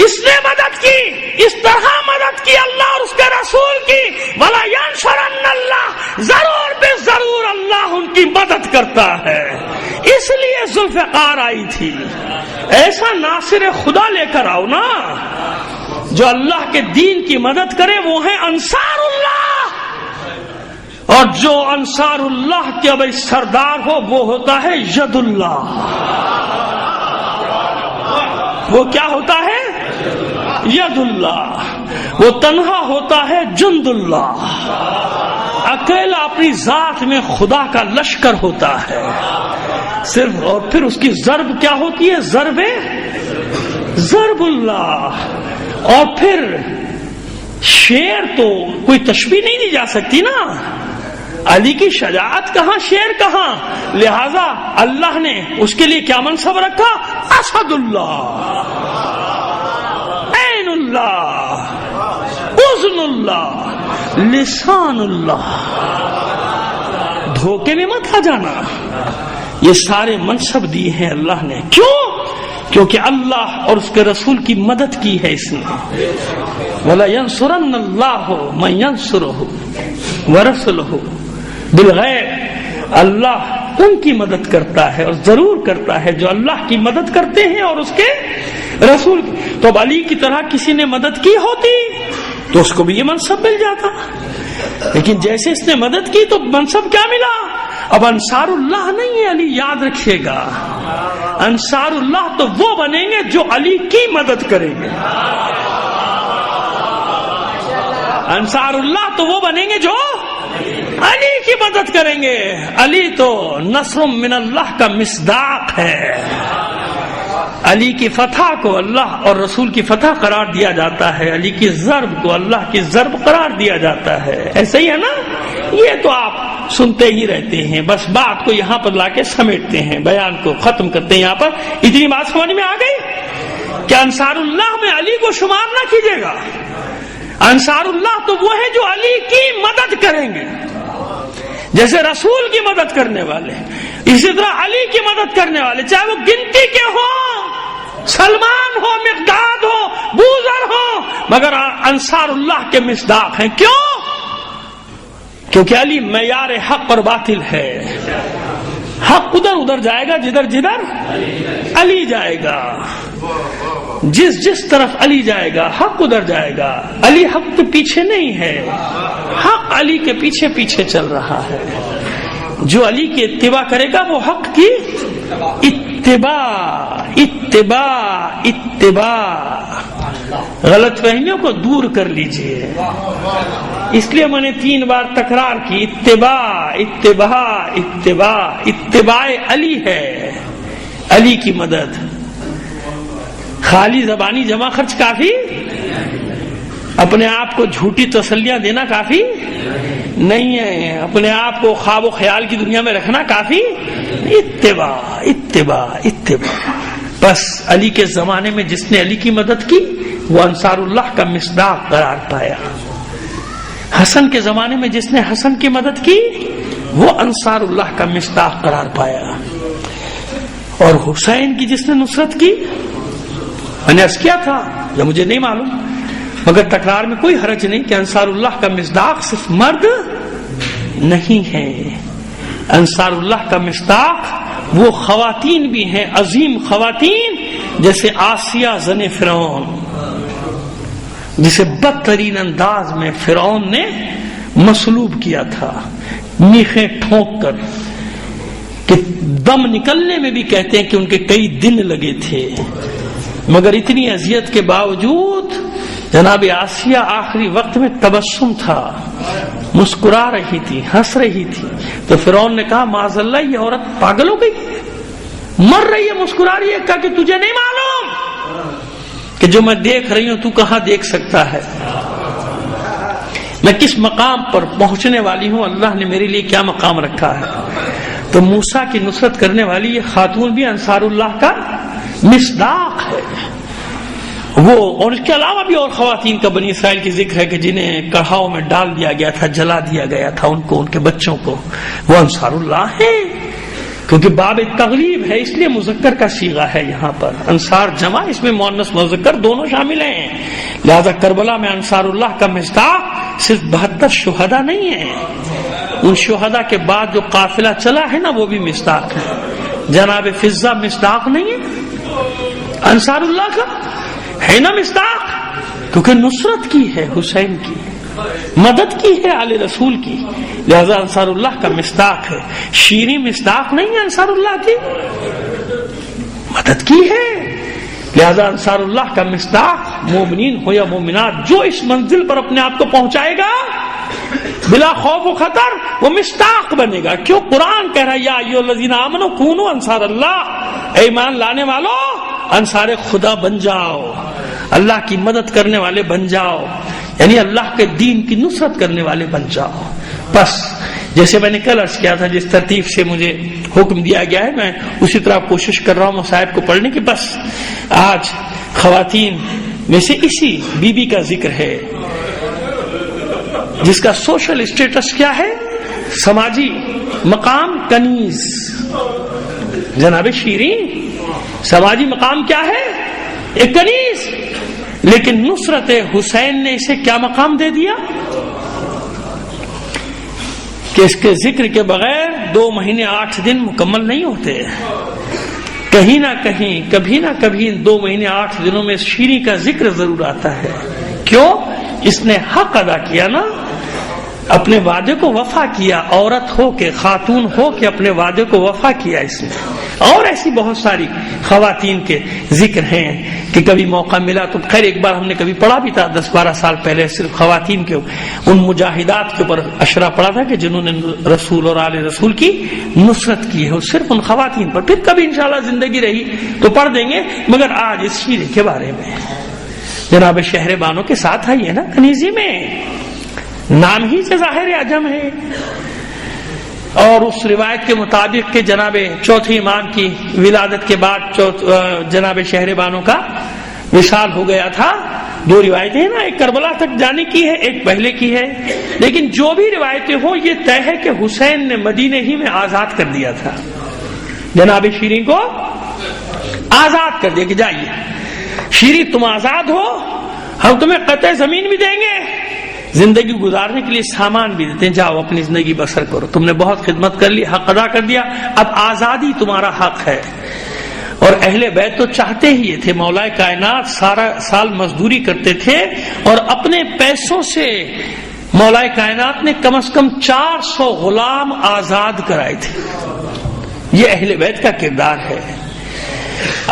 اس نے مدد کی، اس طرح مدد کی اللہ اور اس کے رسول کی. وَلَا يَنْصُرَنَّ اللَّهُ، ضرور بے ضرور اللہ ان کی مدد کرتا ہے. اس لیے ذوالفقار آئی تھی. ایسا ناصر خدا لے کر آؤ نا جو اللہ کے دین کی مدد کرے. وہ ہے انصار اللہ. اور جو انصار اللہ کے اب سردار ہو وہ ہوتا ہے ید اللہ. وہ کیا ہوتا ہے؟ ید اللہ. وہ تنہا ہوتا ہے جند اللہ. اکیلا اپنی ذات میں خدا کا لشکر ہوتا ہے صرف. اور پھر اس کی ضرب کیا ہوتی ہے؟ ضرب اللہ. اور پھر شیر تو کوئی تشبیہ نہیں دی جا سکتی نا. علی کی شجاعت کہاں، شیر کہاں. لہذا اللہ نے اس کے لیے کیا منصب رکھا؟ اسد اللہ، عین اللہ، اذن اللہ، لسان اللہ. دھوکے میں مت آ جانا. یہ سارے منصب دیے ہیں اللہ نے. کیوں؟ کیونکہ اللہ اور اس کے رسول کی مدد کی ہے اس نے. وَلَا يَنْصُرَنَّ اللَّهُ مَن يَنْصُرُهُ وَرَسُولُهُ بالغیب. اللہ ان کی مدد کرتا ہے اور ضرور کرتا ہے جو اللہ کی مدد کرتے ہیں اور اس کے رسول کی. تو اب علی کی طرح کسی نے مدد کی ہوتی تو اس کو بھی یہ منصب مل جاتا. لیکن جیسے اس نے مدد کی تو منصب کیا ملا؟ اب انصار اللہ نہیں ہے علی، یاد رکھیے گا. انصار اللہ تو وہ بنیں گے جو علی کی مدد کریں گے. انصار اللہ تو وہ بنیں گے جو علی کی مدد کریں گے. علی تو نصر من اللہ کا مصداق ہے. علی کی فتح کو اللہ اور رسول کی فتح قرار دیا جاتا ہے. علی کی ضرب کو اللہ کی ضرب قرار دیا جاتا ہے. ایسا ہی ہے نا. یہ تو آپ سنتے ہی رہتے ہیں. بس بات کو یہاں پر لا کے سمیٹتے ہیں، بیان کو ختم کرتے ہیں. یہاں پر اتنی بات سمجھ میں آ گئی کہ انصار اللہ میں علی کو شمار نہ کیجیے گا. انصار اللہ تو وہ ہے جو علی کی مدد کریں گے. جیسے رسول کی مدد کرنے والے، اسی طرح علی کی مدد کرنے والے، چاہے وہ گنتی کے ہوں، سلمان ہو، مقداد ہو، بوذر ہو، مگر انصار اللہ کے مصداق ہیں. کیوں؟ کیونکہ علی معیار حق اور باطل ہے. حق ادھر ادھر جائے گا جدھر جدھر علی جائے گا. جس طرف علی جائے گا حق ادھر جائے گا. علی حق کے پیچھے نہیں ہے، حق علی کے پیچھے پیچھے چل رہا ہے. جو علی کی اتباع کرے گا وہ حق کی اتباع. غلط فہمیوں کو دور کر لیجئے. اس لیے میں نے 3 بار تکرار کی. اتباع علی ہے. علی کی مدد. خالی زبانی جمع خرچ کافی؟ اپنے آپ کو جھوٹی تسلیاں دینا کافی نہیں ہے. اپنے آپ کو خواب و خیال کی دنیا میں رکھنا کافی. اتباع. بس علی کے زمانے میں جس نے علی کی مدد کی وہ انصار اللہ کا مصداق قرار پایا. حسن کے زمانے میں جس نے حسن کی مدد کی وہ انصار اللہ کا مصداق قرار پایا. اور حسین کی جس نے نصرت کی، میں نے عرض کیا تھا یا مجھے نہیں معلوم مگر تکرار میں کوئی حرج نہیں کہ انصار اللہ کا مصداق صرف مرد نہیں ہے. انصار اللہ کا مصداق وہ خواتین بھی ہیں، عظیم خواتین، جیسے آسیہ زن فرعون، جسے بدترین انداز میں فرعون نے مصلوب کیا تھا میخیں ٹھونک کر. کہ دم نکلنے میں بھی کہتے ہیں کہ ان کے کئی دن لگے تھے، مگر اتنی اذیت کے باوجود جناب آسیہ آخری وقت میں تبسم تھا، مسکرا رہی تھی، ہنس رہی تھی. تو فرعون نے کہا معاذ اللہ یہ عورت پاگل ہو گئی، مر رہی ہے مسکرا رہی ہے. کہا کہ تجھے نہیں معلوم کہ جو میں دیکھ رہی ہوں تو کہاں دیکھ سکتا ہے، میں کس مقام پر پہنچنے والی ہوں، اللہ نے میرے لیے کیا مقام رکھا ہے. تو موسیٰ کی نصرت کرنے والی یہ خاتون بھی انصار اللہ کا مصداق ہے. وہ اور اس کے علاوہ بھی اور خواتین کا بنی اسرائیل کی ذکر ہے کہ جنہیں کڑھاؤں میں ڈال دیا گیا تھا، جلا دیا گیا تھا ان کو، ان کے بچوں کو، وہ انصار اللہ ہیں. کیونکہ باب تغلیب ہے اس لیے مذکر کا صیغہ ہے یہاں پر، انصار جمع، اس میں مؤنث مذکر دونوں شامل ہیں. لہذا کربلا میں انصار اللہ کا مصداق صرف 72 شہداء نہیں ہیں، ان شہداء کے بعد جو قافلہ چلا ہے نا وہ بھی مصداق ہے. جناب فضہ مصداق نہیں ہے انصار اللہ کا، ہے نا مصداق، کیونکہ نصرت کی ہے حسین کی، مدد کی ہے آل رسول کی، لہذا انصار اللہ کا مصداق ہے. شیریں مصداق نہیں ہے انصار اللہ کی، مدد کی ہے. لہذا انصار اللہ کا مصداق مومنین ہو یا مومنات، جو اس منزل پر اپنے آپ کو پہنچائے گا بلا خوف و خطر وہ مصداق بنے گا. کیوں؟ قرآن کہہ رہا ہے یا ایھا الذین آمنوا کونوا انصار اللہ، اے ایمان لانے والو انصار خدا بن جاؤ، اللہ کی مدد کرنے والے بن جاؤ، یعنی اللہ کے دین کی نصرت کرنے والے بن جاؤ. بس جیسے میں نے کل عرض کیا تھا، جس ترتیب سے مجھے حکم دیا گیا ہے میں اسی طرح کوشش کر رہا ہوں مصائب کو پڑھنے کی. بس آج خواتین میں سے اسی بی بی کا ذکر ہے جس کا سوشل اسٹیٹس کیا ہے، سماجی مقام کنیز. جناب شیریں سماجی مقام کیا ہے؟ ایک کنیز. لیکن نصرت حسین نے اسے کیا مقام دے دیا کہ اس کے ذکر کے بغیر 2 مہینے 8 دن مکمل نہیں ہوتے. کہیں نہ کہیں کبھی نہ کبھی 2 مہینے 8 دنوں میں شیریں کا ذکر ضرور آتا ہے. کیوں؟ اس نے حق ادا کیا نا، اپنے وعدے کو وفا کیا، عورت ہو کے خاتون ہو کے اپنے وعدے کو وفا کیا اس نے. اور ایسی بہت ساری خواتین کے ذکر ہیں کہ کبھی موقع ملا تو خیر ایک بار ہم نے کبھی پڑھا بھی تھا 10-12 سال پہلے، صرف خواتین کے ان مجاہدات کے اوپر اشرا پڑا تھا کہ جنہوں نے رسول اور آل رسول کی نصرت کی ہے، صرف ان خواتین پر. پھر کبھی انشاءاللہ زندگی رہی تو پڑھ دیں گے. مگر آج اس شیریں کے بارے میں جناب شہر بانو کے ساتھ آئی ہے نا کنیزی میں، نام ہی سے ظاہر عجم ہے. اور اس روایت کے مطابق کہ جناب چوتھے امام کی ولادت کے بعد جناب شہر بانو کا وصال ہو گیا تھا. 2 روایتیں ہیں نا، ایک کربلا تک جانے کی ہے، ایک پہلے کی ہے. لیکن جو بھی روایتیں ہوں یہ طے ہے کہ حسین نے مدینے ہی میں آزاد کر دیا تھا، جناب شیریں کو آزاد کر دیا کہ جائیے شیریں تم آزاد ہو، ہم تمہیں قطع زمین بھی دیں گے، زندگی گزارنے کے لیے سامان بھی دیتے ہیں، جاؤ اپنی زندگی بسر کرو، تم نے بہت خدمت کر لی، حق ادا کر دیا، اب آزادی تمہارا حق ہے. اور اہل بیت تو چاہتے ہی یہ تھے، مولا کائنات سارا سال مزدوری کرتے تھے اور اپنے پیسوں سے مولا کائنات نے کم از کم 400 غلام آزاد کرائے تھے. یہ اہل بیت کا کردار ہے.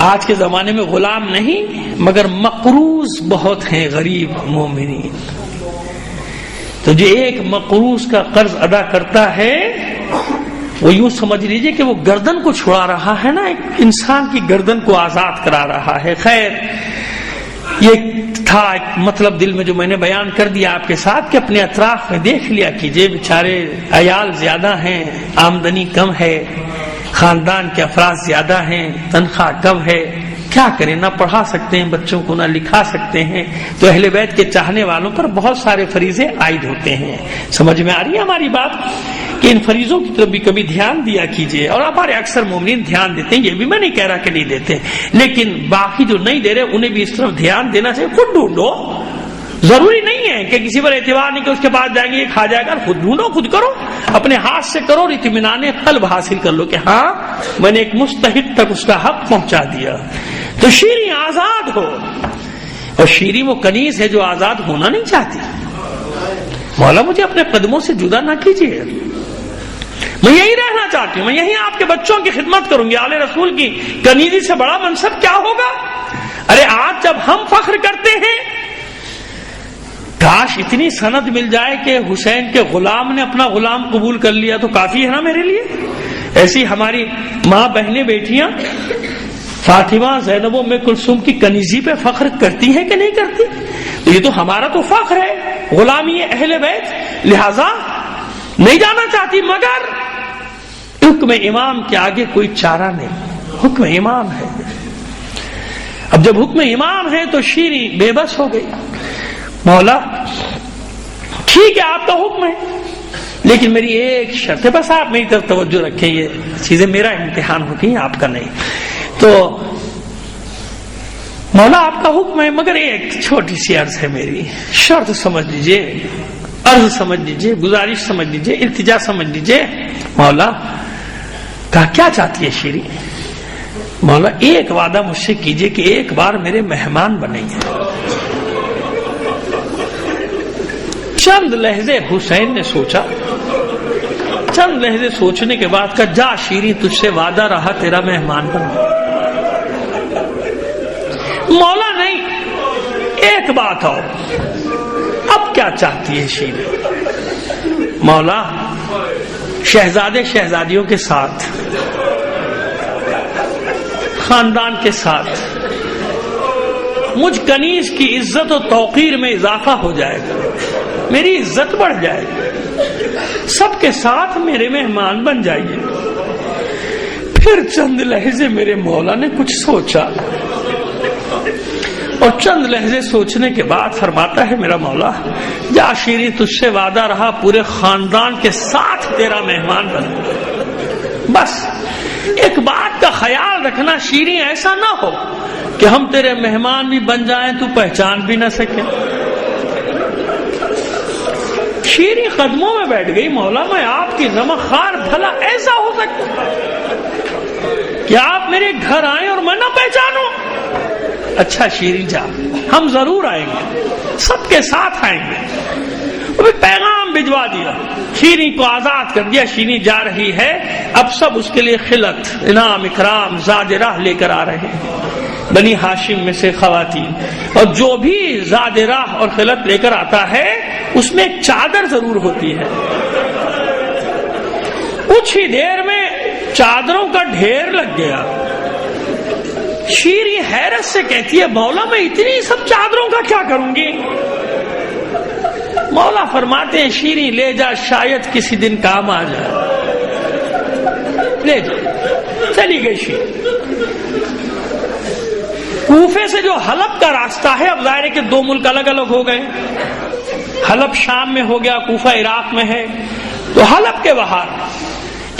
آج کے زمانے میں غلام نہیں مگر مقروض بہت ہیں غریب مومنین. تو جو ایک مقروض کا قرض ادا کرتا ہے وہ یوں سمجھ لیجئے کہ وہ گردن کو چھڑا رہا ہے نا، ایک انسان کی گردن کو آزاد کرا رہا ہے. خیر یہ تھا ایک مطلب دل میں جو میں نے بیان کر دیا آپ کے ساتھ کہ اپنے اطراف میں دیکھ لیا کیجئے، بیچارے عیال زیادہ ہیں، آمدنی کم ہے، خاندان کے افراد زیادہ ہیں، تنخواہ کم ہے، کیا کریں، نہ پڑھا سکتے ہیں بچوں کو، نہ لکھا سکتے ہیں. تو اہل بیت کے چاہنے والوں پر بہت سارے فریضے عائد ہوتے ہیں. سمجھ میں آ رہی ہے ہماری بات کہ ان فریضوں کی طرف بھی کبھی دھیان دیا کیجئے. اور ہمارے اکثر مومنین دھیان دیتے ہیں، یہ بھی میں نہیں کہہ رہا کہ نہیں دیتے، لیکن باقی جو نہیں دے رہے انہیں بھی اس طرف دھیان دینا چاہیے. خود ڈھونڈو، ضروری نہیں ہے کہ کسی پر اعتبار نہیں کہ اس کے پاس جائیں گے یہ کھا جائے گا. خود ڈھونڈو، خود کرو، اپنے ہاتھ سے کرو اور اطمینان قلب حاصل کر لو کہ ہاں میں نے ایک مستحق تک اس کا حق پہنچا دیا. تو شیریں آزاد ہو، اور شیریں وہ کنیز ہے جو آزاد ہونا نہیں چاہتی. مولا مجھے اپنے قدموں سے جدا نہ کیجیے. میں یہی رہنا چاہتی ہوں، میں یہی آپ کے بچوں کی خدمت کروں گی۔ آل رسول کی کنیزی سے بڑا منصب کیا ہوگا؟ ارے آج جب ہم فخر کرتے ہیں، کاش اتنی سند مل جائے کہ حسین کے غلام نے اپنا غلام قبول کر لیا تو کافی ہے نا میرے لیے۔ ایسی ہماری ماں بہنیں بیٹیاں فاطمہ زینب ام کلثوم کی کنیزی پہ فخر کرتی ہیں کہ نہیں کرتی؟ تو یہ تو ہمارا تو فخر ہے، غلامی اہل بیت، لہذا نہیں جانا چاہتی، مگر حکم امام کے آگے کوئی چارہ نہیں، حکم امام ہے۔ اب جب حکم امام ہے تو شیریں بے بس ہو گئی، مولا ٹھیک ہے آپ کا حکم ہے لیکن میری ایک شرط ہے، بس آپ میری طرف توجہ رکھیں، یہ چیزیں میرا امتحان ہوتی ہیں آپ کا نہیں۔ تو مولا آپ کا حکم ہے مگر ایک چھوٹی سی عرض ہے، میری شرط سمجھ لیجئے، عرض سمجھ لیجئے، گزارش سمجھ لیجئے، التجا سمجھ لیجئے۔ مولا کہا کیا چاہتی ہے شیریں؟ مولا ایک وعدہ مجھ سے کیجئے کہ ایک بار میرے مہمان بنیں گے۔ چند لحظے حسین نے سوچا، چند لحظے سوچنے کے بعد کہا جا شیریں تجھ سے وعدہ رہا تیرا مہمان بن۔ مولا نہیں، ایک بات اور، اب کیا چاہتی ہے شیریں؟ مولا شہزادے شہزادیوں کے ساتھ، خاندان کے ساتھ مجھ کنیز کی عزت و توقیر میں اضافہ ہو جائے گا، میری عزت بڑھ جائے گی، سب کے ساتھ میرے مہمان بن جائیے۔ پھر چند لحظے میرے مولا نے کچھ سوچا اور چند لحظے سوچنے کے بعد فرماتا ہے میرا مولا جا شیریں تجھ سے وعدہ رہا پورے خاندان کے ساتھ تیرا مہمان بن۔ بس ایک بات کا خیال رکھنا شیریں، ایسا نہ ہو کہ ہم تیرے مہمان بھی بن جائیں تو پہچان بھی نہ سکیں۔ شیریں قدموں میں بیٹھ گئی، مولا میں آپ کی نمک خوار بھلا ایسا ہو سکتا کہ آپ میرے گھر آئیں اور میں نہ پہچانوں؟ اچھا شیریں جا، ہم ضرور آئیں گے، سب کے ساتھ آئیں گے۔ وہ پیغام بھجوا دیا، شیریں کو آزاد کر دیا، شیریں جا رہی ہے، اب سب اس کے لیے خلعت، انعام، اکرام، زاد راہ لے کر آ رہے ہیں، بنی ہاشم میں سے خواتین، اور جو بھی زاد راہ اور خلعت لے کر آتا ہے اس میں ایک چادر ضرور ہوتی ہے۔ کچھ ہی دیر میں چادروں کا ڈھیر لگ گیا۔ شیریں حیرت سے کہتی ہے مولا میں اتنی سب چادروں کا کیا کروں گی؟ مولا فرماتے ہیں شیریں لے جا، شاید کسی دن کام آ جائے، لے جا۔ چلی گئی شیریں۔ کوفے سے جو حلب کا راستہ ہے، اب ظاہر ہے کہ دو ملک الگ الگ ہو گئے، حلب شام میں ہو گیا، کوفہ عراق میں ہے، تو حلب کے باہر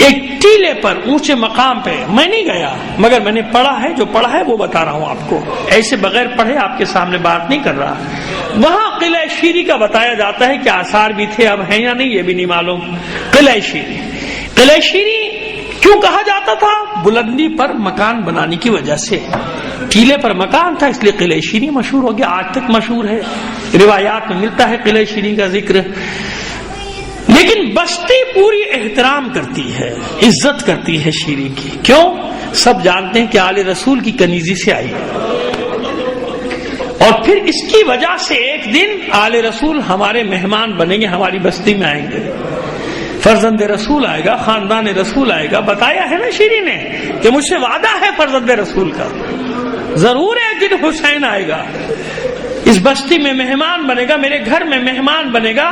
ایک ٹیلے پر اونچے مقام پہ، میں نہیں گیا مگر میں نے پڑھا ہے، جو پڑھا ہے وہ بتا رہا ہوں آپ کو، ایسے بغیر پڑھے آپ کے سامنے بات نہیں کر رہا۔ وہاں قلعہ شیریں کا بتایا جاتا ہے کہ آثار بھی تھے، اب ہیں یا نہیں یہ بھی نہیں معلوم۔ قلعہ شیریں، قلعہ شیریں کیوں کہا جاتا تھا؟ بلندی پر مکان بنانے کی وجہ سے، ٹیلے پر مکان تھا اس لیے قلعہ شیریں مشہور ہو گیا، آج تک مشہور ہے، روایات میں ملتا ہے قلعہ شیریں کا ذکر۔ لیکن بستی پوری احترام کرتی ہے، عزت کرتی ہے شیریں کی، کیوں؟ سب جانتے ہیں کہ آل رسول کی کنیزی سے آئی، اور پھر اس کی وجہ سے ایک دن آل رسول ہمارے مہمان بنیں گے، ہماری بستی میں آئیں گے، فرزند رسول آئے گا، خاندان رسول آئے گا۔ بتایا ہے نا شیریں نے کہ مجھ سے وعدہ ہے فرزند رسول کا، ضرور ایک دن حسین آئے گا، اس بستی میں مہمان بنے گا، میرے گھر میں مہمان بنے گا۔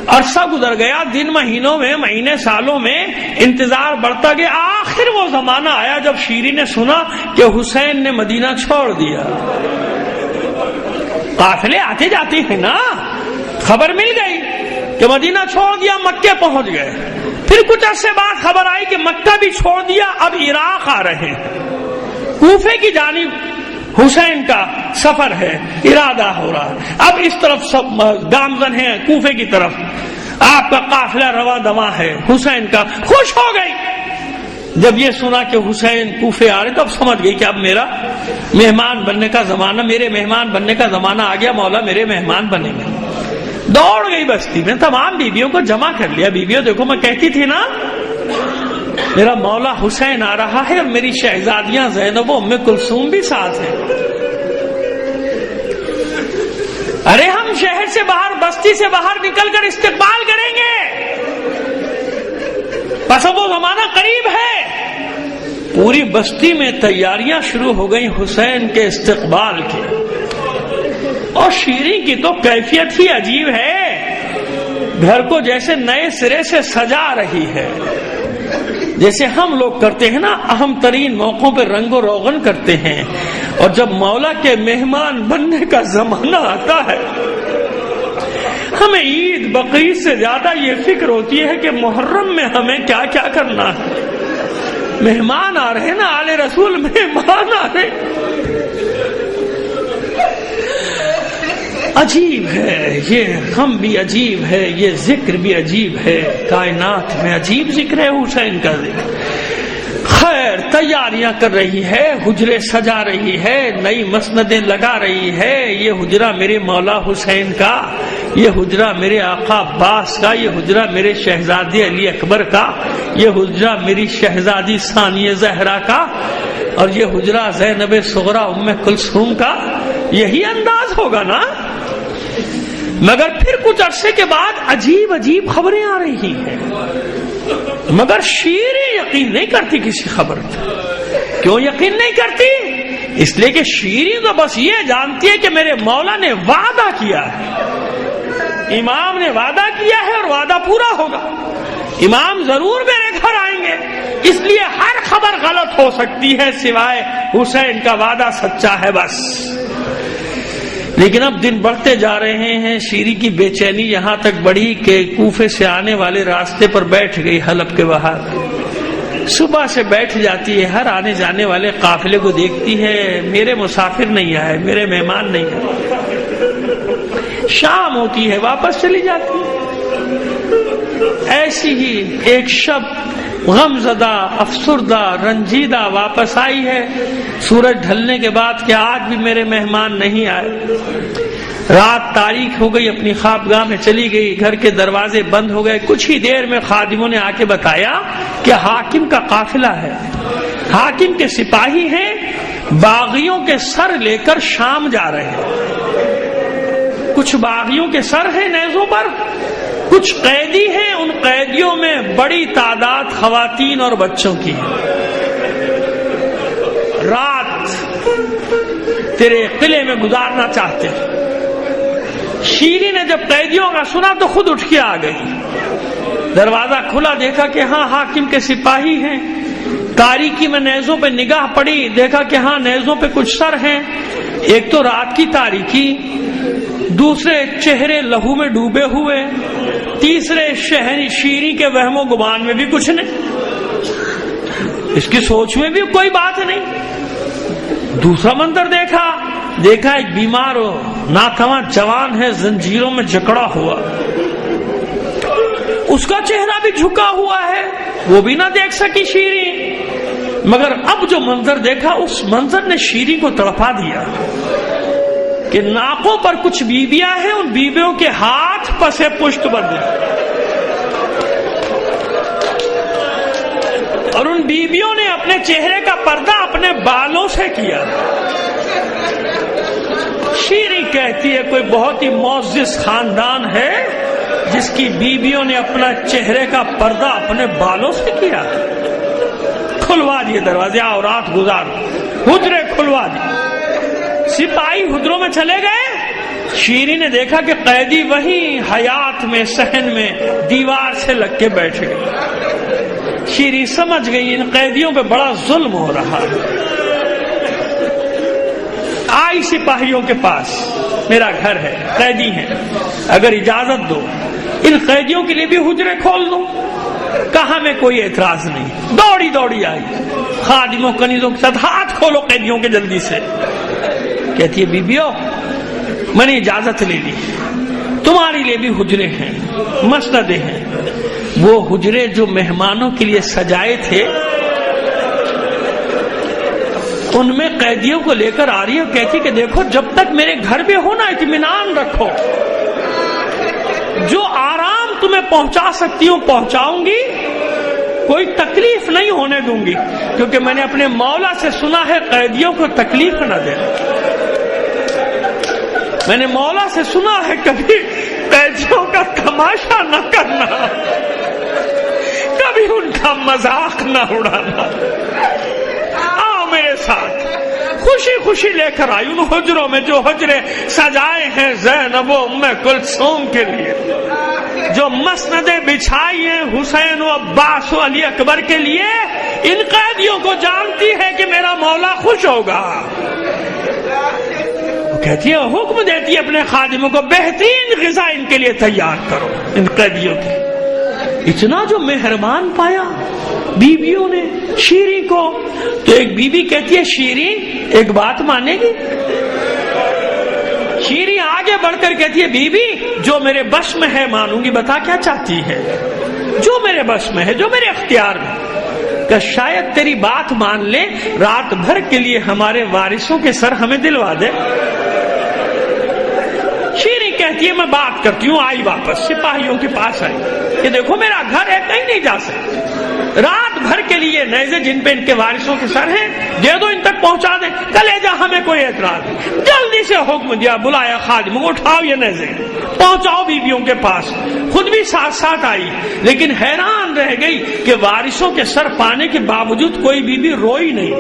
عرصہ گزر گیا، دن مہینوں میں، مہینے سالوں میں انتظار بڑھتا گیا، آخر وہ زمانہ آیا جب شیریں نے سنا کہ حسین نے مدینہ چھوڑ دیا۔ قافلے آتے جاتے ہیں نا، خبر مل گئی کہ مدینہ چھوڑ دیا، مکے پہنچ گئے۔ پھر کچھ عرصے بعد خبر آئی کہ مکہ بھی چھوڑ دیا، اب عراق آ رہے ہیں، کوفے کی جانب حسین کا سفر ہے، ارادہ ہو رہا ہے، اب اس طرف سب گامزن ہیں کوفے کی طرف، آپ کا قافلہ رواں دواں ہے، حسین کا خوش ہو گئی۔ جب یہ سنا کہ حسین کوفے آ رہے تو اب سمجھ گئی کہ اب میرا مہمان بننے کا زمانہ، میرے مہمان بننے کا زمانہ آ گیا، مولا میرے مہمان بنے گے۔ دوڑ گئی بستی میں، تمام بیویوں کو جمع کر لیا۔ بیویوں دیکھو میں کہتی تھی نا میرا مولا حسین آ رہا ہے اور میری شہزادیاں زینب و ام کلثوم بھی ساتھ ہیں. ارے ہم شہر سے باہر، بستی سے باہر نکل کر استقبال کریں گے، بس وہ زمانہ قریب ہے. پوری بستی میں تیاریاں شروع ہو گئی حسین کے استقبال کی. اور شیریں کی تو کیفیت ہی عجیب ہے، گھر کو جیسے نئے سرے سے سجا رہی ہے، جیسے ہم لوگ کرتے ہیں نا، اہم ترین موقعوں پہ رنگ و روغن کرتے ہیں. اور جب مولا کے مہمان بننے کا زمانہ آتا ہے، ہمیں عید بقرعید سے زیادہ یہ فکر ہوتی ہے کہ محرم میں ہمیں کیا کیا کرنا ہے. مہمان آ رہے نا، آل رسول مہمان آ رہے. عجیب ہے یہ غم بھی عجیب ہے، یہ ذکر بھی عجیب ہے. کائنات میں عجیب ذکر ہے حسین کا ذکر. خیر تیاریاں کر رہی ہے، حجرے سجا رہی ہے، نئی مسندیں لگا رہی ہے. یہ حجرہ میرے مولا حسین کا، یہ حجرہ میرے آقا عباس کا، یہ حجرہ میرے شہزادے علی اکبر کا، یہ حجرہ میری شہزادی ثانیہ زہرا کا، اور یہ حجرہ زینب صغرا ام کلثوم کا. یہی انداز ہوگا نا. مگر پھر کچھ عرصے کے بعد عجیب عجیب خبریں آ رہی ہیں، مگر شیریں یقین نہیں کرتی کسی خبر پر. کیوں یقین نہیں کرتی؟ اس لیے کہ شیریں تو بس یہ جانتی ہے کہ میرے مولا نے وعدہ کیا ہے، امام نے وعدہ کیا ہے اور وعدہ پورا ہوگا. امام ضرور میرے گھر آئیں گے، اس لیے ہر خبر غلط ہو سکتی ہے سوائے حسین کا وعدہ سچا ہے بس. لیکن اب دن بڑھتے جا رہے ہیں. شیریں کی بے چینی یہاں تک بڑھی کہ کوفے سے آنے والے راستے پر بیٹھ گئی حلب کے باہر. صبح سے بیٹھ جاتی ہے، ہر آنے جانے والے قافلے کو دیکھتی ہے، میرے مسافر نہیں آئے، میرے مہمان نہیں آئے. شام ہوتی ہے واپس چلی جاتی ہے. ایسی ہی ایک شب غم زدہ، افسردہ، رنجیدہ واپس آئی ہے سورج ڈھلنے کے بعد کہ آج بھی میرے مہمان نہیں آئے. رات تاریک ہو گئی، اپنی خوابگاہ میں چلی گئی، گھر کے دروازے بند ہو گئے. کچھ ہی دیر میں خادموں نے آ کے بتایا کہ حاکم کا قافلہ ہے، حاکم کے سپاہی ہیں، باغیوں کے سر لے کر شام جا رہے ہیں. کچھ باغیوں کے سر ہیں نیزوں پر، کچھ قیدی ہیں، ان قیدیوں میں بڑی تعداد خواتین اور بچوں کی ہے. رات تیرے قلعے میں گزارنا چاہتے ہیں. شیریں نے جب قیدیوں کا سنا تو خود اٹھ کے آ گئی. دروازہ کھلا، دیکھا کہ ہاں حاکم کے سپاہی ہیں. تاریکی میں نیزوں پہ نگاہ پڑی، دیکھا کہ ہاں نیزوں پہ کچھ سر ہیں. ایک تو رات کی تاریکی، دوسرے چہرے لہو میں ڈوبے ہوئے، تیسرے شیریں کے وہم و گمان میں بھی کچھ نہیں، اس کی سوچ میں بھی کوئی بات نہیں. دوسرا منظر دیکھا ایک بیمار ہو ناتواں جوان ہے، زنجیروں میں جکڑا ہوا، اس کا چہرہ بھی جھکا ہوا ہے، وہ بھی نہ دیکھ سکی شیریں. مگر اب جو منظر دیکھا، اس منظر نے شیریں کو تڑپا دیا کہ ناکوں پر کچھ بیویاں ہیں، ان بیویوں کے ہاتھ پسے پشت بندھے اور ان بیویوں نے اپنے چہرے کا پردہ اپنے بالوں سے کیا. شیریں کہتی ہے کوئی بہت ہی معزز خاندان ہے جس کی بیویوں نے اپنا چہرے کا پردہ اپنے بالوں سے کیا. کھلوا دیے دروازے، آؤ رات گزار. حجرے کھلوا دیے، سپاہی حجروں میں چلے گئے. شیریں نے دیکھا کہ قیدی وہیں حیات میں صحن میں دیوار سے لگ کے بیٹھ گئے. شیریں سمجھ گئی ان قیدیوں پہ بڑا ظلم ہو رہا ہے. آئی سپاہیوں کے پاس، میرا گھر ہے، قیدی ہیں، اگر اجازت دو ان قیدیوں کے لیے بھی حجرے کھول دوں. کہا میں کوئی اعتراض نہیں. دوڑی آئی خادموں کنیزوں کے ساتھ، ہاتھ کھولو قیدیوں کے جلدی سے. کہتی ہے بیبیوں میں نے اجازت لے لی، تمہارے لیے بھی حجرے ہیں، مسندیں ہیں. وہ حجرے جو مہمانوں کے لیے سجائے تھے ان میں قیدیوں کو لے کر آ رہی ہے اور کہتی کہ دیکھو جب تک میرے گھر میں ہو نا اطمینان رکھو، جو آرام تمہیں پہنچا سکتی ہوں پہنچاؤں گی، کوئی تکلیف نہیں ہونے دوں گی، کیونکہ میں نے اپنے مولا سے سنا ہے قیدیوں کو تکلیف نہ دینا۔ میں نے مولا سے سنا ہے کبھی قیدیوں کا تماشا نہ کرنا، کبھی ان کا مذاق نہ اڑانا۔ آؤ میرے ساتھ، خوشی خوشی لے کر آئی ان حجروں میں جو حجرے سجائے ہیں زینب و ام کلثوم کے لیے، جو مسندیں بچھائی ہیں حسین و عباس و علی اکبر کے لیے۔ ان قیدیوں کو جانتی ہے کہ میرا مولا خوش ہوگا، وہ کہتی ہے، حکم دیتی ہے اپنے خادموں کو بہترین غذا ان کے لیے تیار کرو، ان قیدیوں کی۔ اتنا جو مہربان پایا بیویوں نے شیریں کو، تو ایک بیوی کہتی ہے شیریں ایک بات مانے گی؟ شیریں آگے بڑھ کر کہتی ہے بی بی جو میرے بس میں ہے مانوں گی، بتا کیا چاہتی ہے؟ جو میرے بس میں ہے، جو میرے اختیار میں، کہ شاید تیری بات مان لے، رات بھر کے لیے ہمارے وارثوں کے سر ہمیں دلوا دے۔ شیریں کہتی ہے میں بات کرتی ہوں۔ آئی واپس سپاہیوں کے پاس آئی کہ دیکھو میرا گھر ہے، کہیں نہیں جا سکتے، رات بھر کے لیے نیزے جن پہ ان کے وارثوں کے سر ہیں دے دو، ان تک پہنچا دیں، کلیجہ ہمیں کوئی اعتراض نہیں۔ جلدی سے حکم دیا، بلایا خادموں کو، اٹھاؤ یہ نیزے پہنچاؤ بیویوں کے پاس۔ خود بھی ساتھ ساتھ آئی، لیکن حیران رہ گئی کہ وارثوں کے سر پانے کے باوجود کوئی بیوی روئی نہیں۔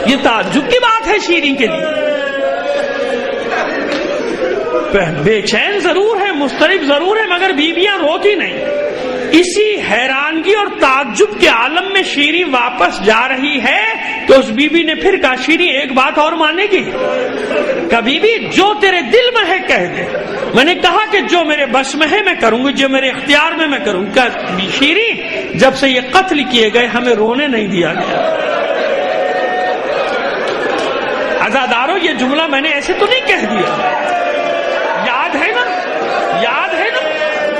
یہ تعجب کی بات ہے شیریں کے لیے، بے چین ضرور ہے، مضطرب ضرور ہے، مگر بیویاں روتی نہیں۔ اسی حیرانگی اور تعجب کے عالم میں شیریں واپس جا رہی ہے تو اس بیوی نے پھر کہا شیریں ایک بات اور مانے گی؟ کبھی بھی جو تیرے دل میں ہے کہہ دے۔ میں نے کہا کہ جو میرے بس میں ہے میں کروں گی، جو میرے اختیار میں میں کروں گی۔ شیریں جب سے یہ قتل کیے گئے ہمیں رونے نہیں دیا گیا۔ عزادارو یہ جملہ میں نے ایسے تو نہیں کہہ دیا، یاد ہے نا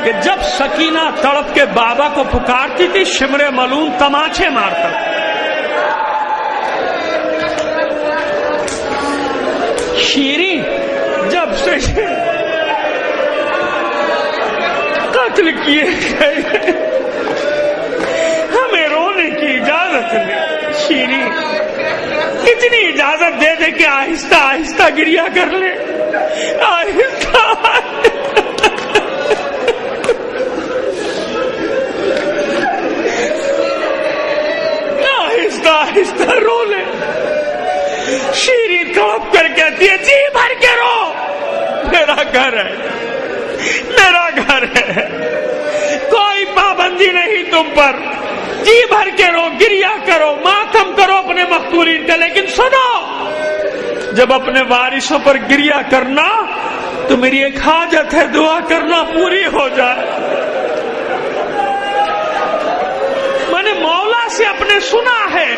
کہ جب سکینہ تڑپ کے بابا کو پکارتی تھی شمر ملون تماچے مارتا تھا۔ شیریں جب سے قتل کیے گئے ہمیں رونے کی اجازت نہیں۔ شیریں اتنی اجازت دے دے کہ آہستہ آہستہ گریا کر لے، آہستہ آہستہ رو لے۔ شیریں تڑپ کر کہتی ہے جی بھر کے رو، میرا گھر ہے، میرا گھر ہے، کوئی پابندی نہیں تم پر، جی بھر کے رو، گریا کرو، ماتم کرو اپنے مقتولین کا، لیکن سنو جب اپنے وارثوں پر گریا کرنا تو میری ایک حاجت ہے، دعا کرنا پوری ہو جائے۔ میں نے مولا سے اپنے سنا ہے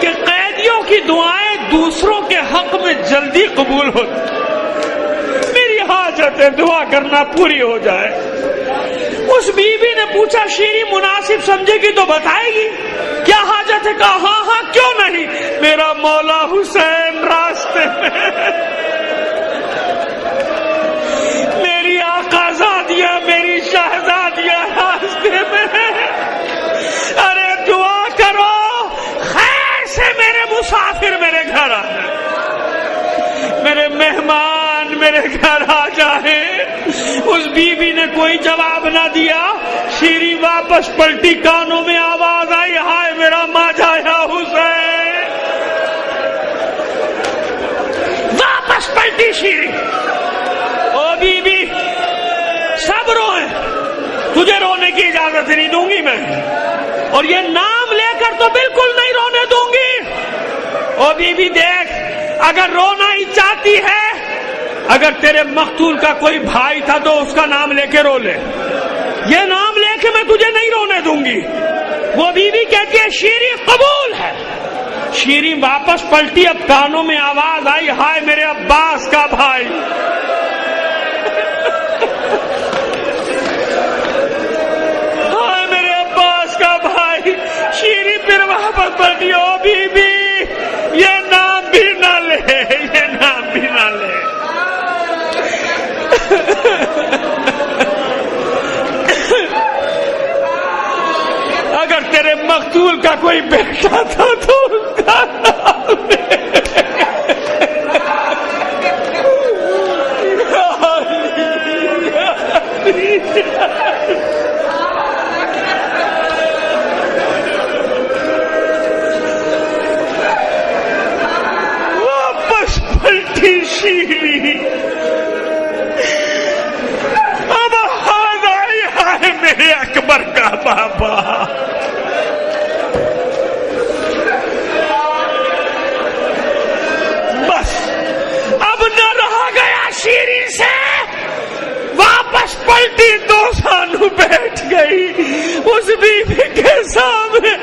کہ قیدیوں کی دعائیں دوسروں کے حق میں جلدی قبول ہوتی، میری حاجت ہے دعا کرنا پوری ہو جائے۔ اس بیوی نے پوچھا شیریں مناسب سمجھے گی تو بتائے گی کیا حاجت ہے؟ کہا ہاں ہاں کیوں نہیں، میرا مولا حسین راستے میں، میری آقازادیاں میری شہزادیاں راستے میں، ارے دعا کرو خیر سے میرے مسافر میرے گھر آ جائے، میرے مہمان میرے گھر آ جائے۔ اس بیوی نے کوئی جواب نہ دیا۔ شیریں واپس پلٹی، کانوں میں آواز آئی ہائے میرا ماجا یا حسین۔ واپس پلٹی شیریں، او بیوی سب روئیں، تجھے رونے کی اجازت نہیں دوں گی میں، اور یہ نام لے کر تو بالکل نہیں رونے دوں گی۔ او بیوی دیکھ، اگر رونا ہی چاہتی ہے، اگر تیرے مقتول کا کوئی بھائی تھا تو اس کا نام لے کے رو لے، یہ نام لے کے میں تجھے نہیں رونے دوں گی۔ وہ بیوی کہتی ہے شیریں قبول ہے۔ شیریں واپس پلٹی، اب کانوں میں آواز آئی ہائے میرے عباس کا بھائی۔ ہائے میرے عباس کا بھائی۔ شیریں پھر واپس پلٹی، او بی بی یہ نام بھی نہ لے، یہ نام بھی نہ لے۔ تیرے مقتول کا کوئی بیٹا تھا تو اس کا نام لے۔ واپس پلٹی شیری، اب ہاتھ آئی ہے میرے اکبر کا بابا۔ بس اب نہ رہا گیا شیری سے، واپس پلٹی، دو سانو بیٹھ گئی اس بیوی کے سامنے،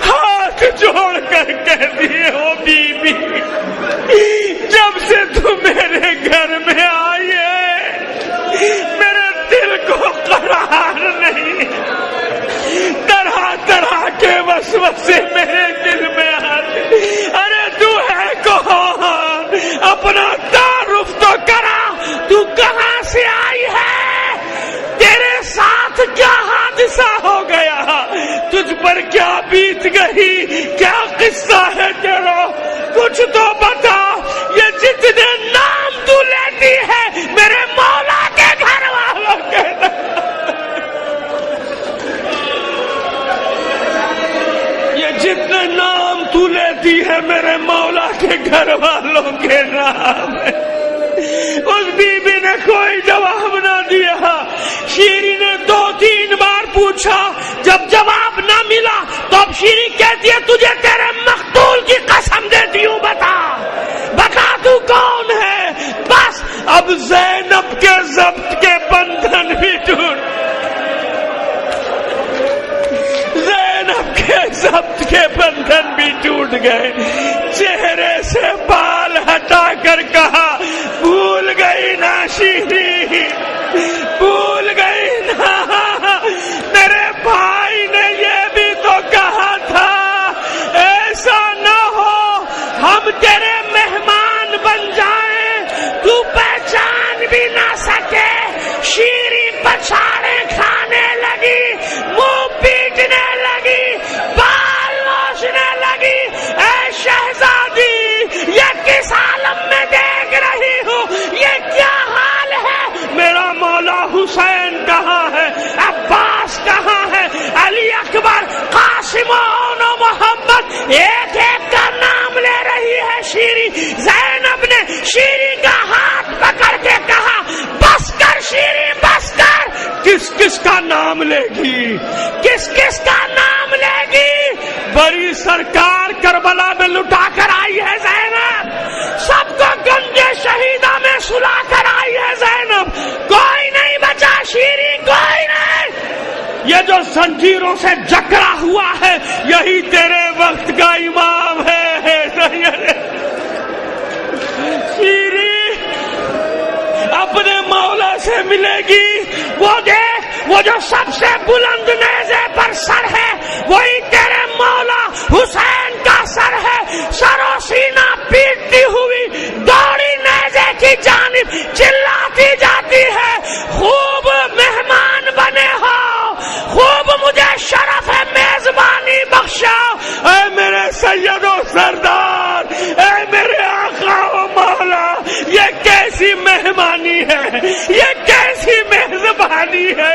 ہاتھ جوڑ کر کہتی ہو بیوی جب سے تم میرے گھر میں آئی ہے میرے دل کو قرار نہیں، طرح طرح کے وسوسے میرے دل میں آتے۔ ارے تو ہے کون؟ اپنا تعارف تو کرا، تو کہاں سے آئی ہے؟ تیرے ساتھ کیا حادثہ ہو گیا؟ تجھ پر کیا بیت گئی؟ کیا قصہ ہے تیرا؟ کچھ تو بتا۔ یہ جتنے نام تو لیتی ہے میرے مولا کے گھر والوں کے نام، یہ جتنے نام تو لیتی ہے میرے مولا کے گھر والوں کے نام ہے۔ اس بی بی نے کوئی جواب نہ دیا۔ شیری نے 2-3 بار پوچھا، جب جواب نہ ملا تو اب شیری کہتی ہے تجھے تیرے مقتول کی قسم دیتی ہوں، بتا تو کون ہے؟ بس اب زینب کے ضبط کے بندھن بھی ٹوٹ، زینب کے ضبط کے بندھن بھی ٹوٹ گئے۔ چہرے سے بال ہٹا کر کہا بھول گئی نا شیری، بھول گئی نا، میرے بھائی نے یہ بھی تو کہا تھا ایسا نہ ہو ہم تیرے مہمان بن جائیں تو پہچان بھی نہ سکے۔ شیری پچھاڑے کھانے لگی، منہ پیٹنے لگی، بال نوچنے لگی۔ اے شہزادی یہ کس عالم میں دیکھ رہی ہوں؟ یہ کیا حال ہے؟ میرا مولا حسین کہاں ہے؟ عباس کہاں ہے؟ علی اکبر، قاسم و محمد، ایک ایک کا نام لے رہی ہے شیری۔ زینب نے شیری کا ہاتھ پکڑ کے کہا بس کر شیری، بس کر۔ کس کس کا نام لے گی؟ کس کس کا نام لے گی؟ بڑی سرکار کربلا میں لٹا کر آئی ہے زینب، سب کو گنجے شہیدہ میں سلا کر آئی ہے زینب، کوئی نہیں بچا شیری، کوئی نہیں۔ یہ جو زنجیروں سے جکڑا ہوا ہے یہی تیرے وقت کا امام ہے۔ شیری اپنے مولا سے ملے گی، وہ دیکھ وہ جو سب سے بلند نیزے پر سر ہے وہی تیرے مولا حسین کا سر ہے۔ سر و سینہ پیٹتی ہوئی دوڑی نیزے کی جانب چلاتی جاتی ہے، خوب مہمان بنے ہو، خوب مجھے شرف ہے میزبانی بخشا۔ اے میرے سید و سردار، اے میرے آقا و مولا، یہ کیسی مہمانی ہے، یہ کیسی میزبانی ہے؟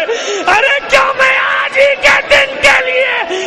ارے کیوں میں آج ہی کے دن کے لیے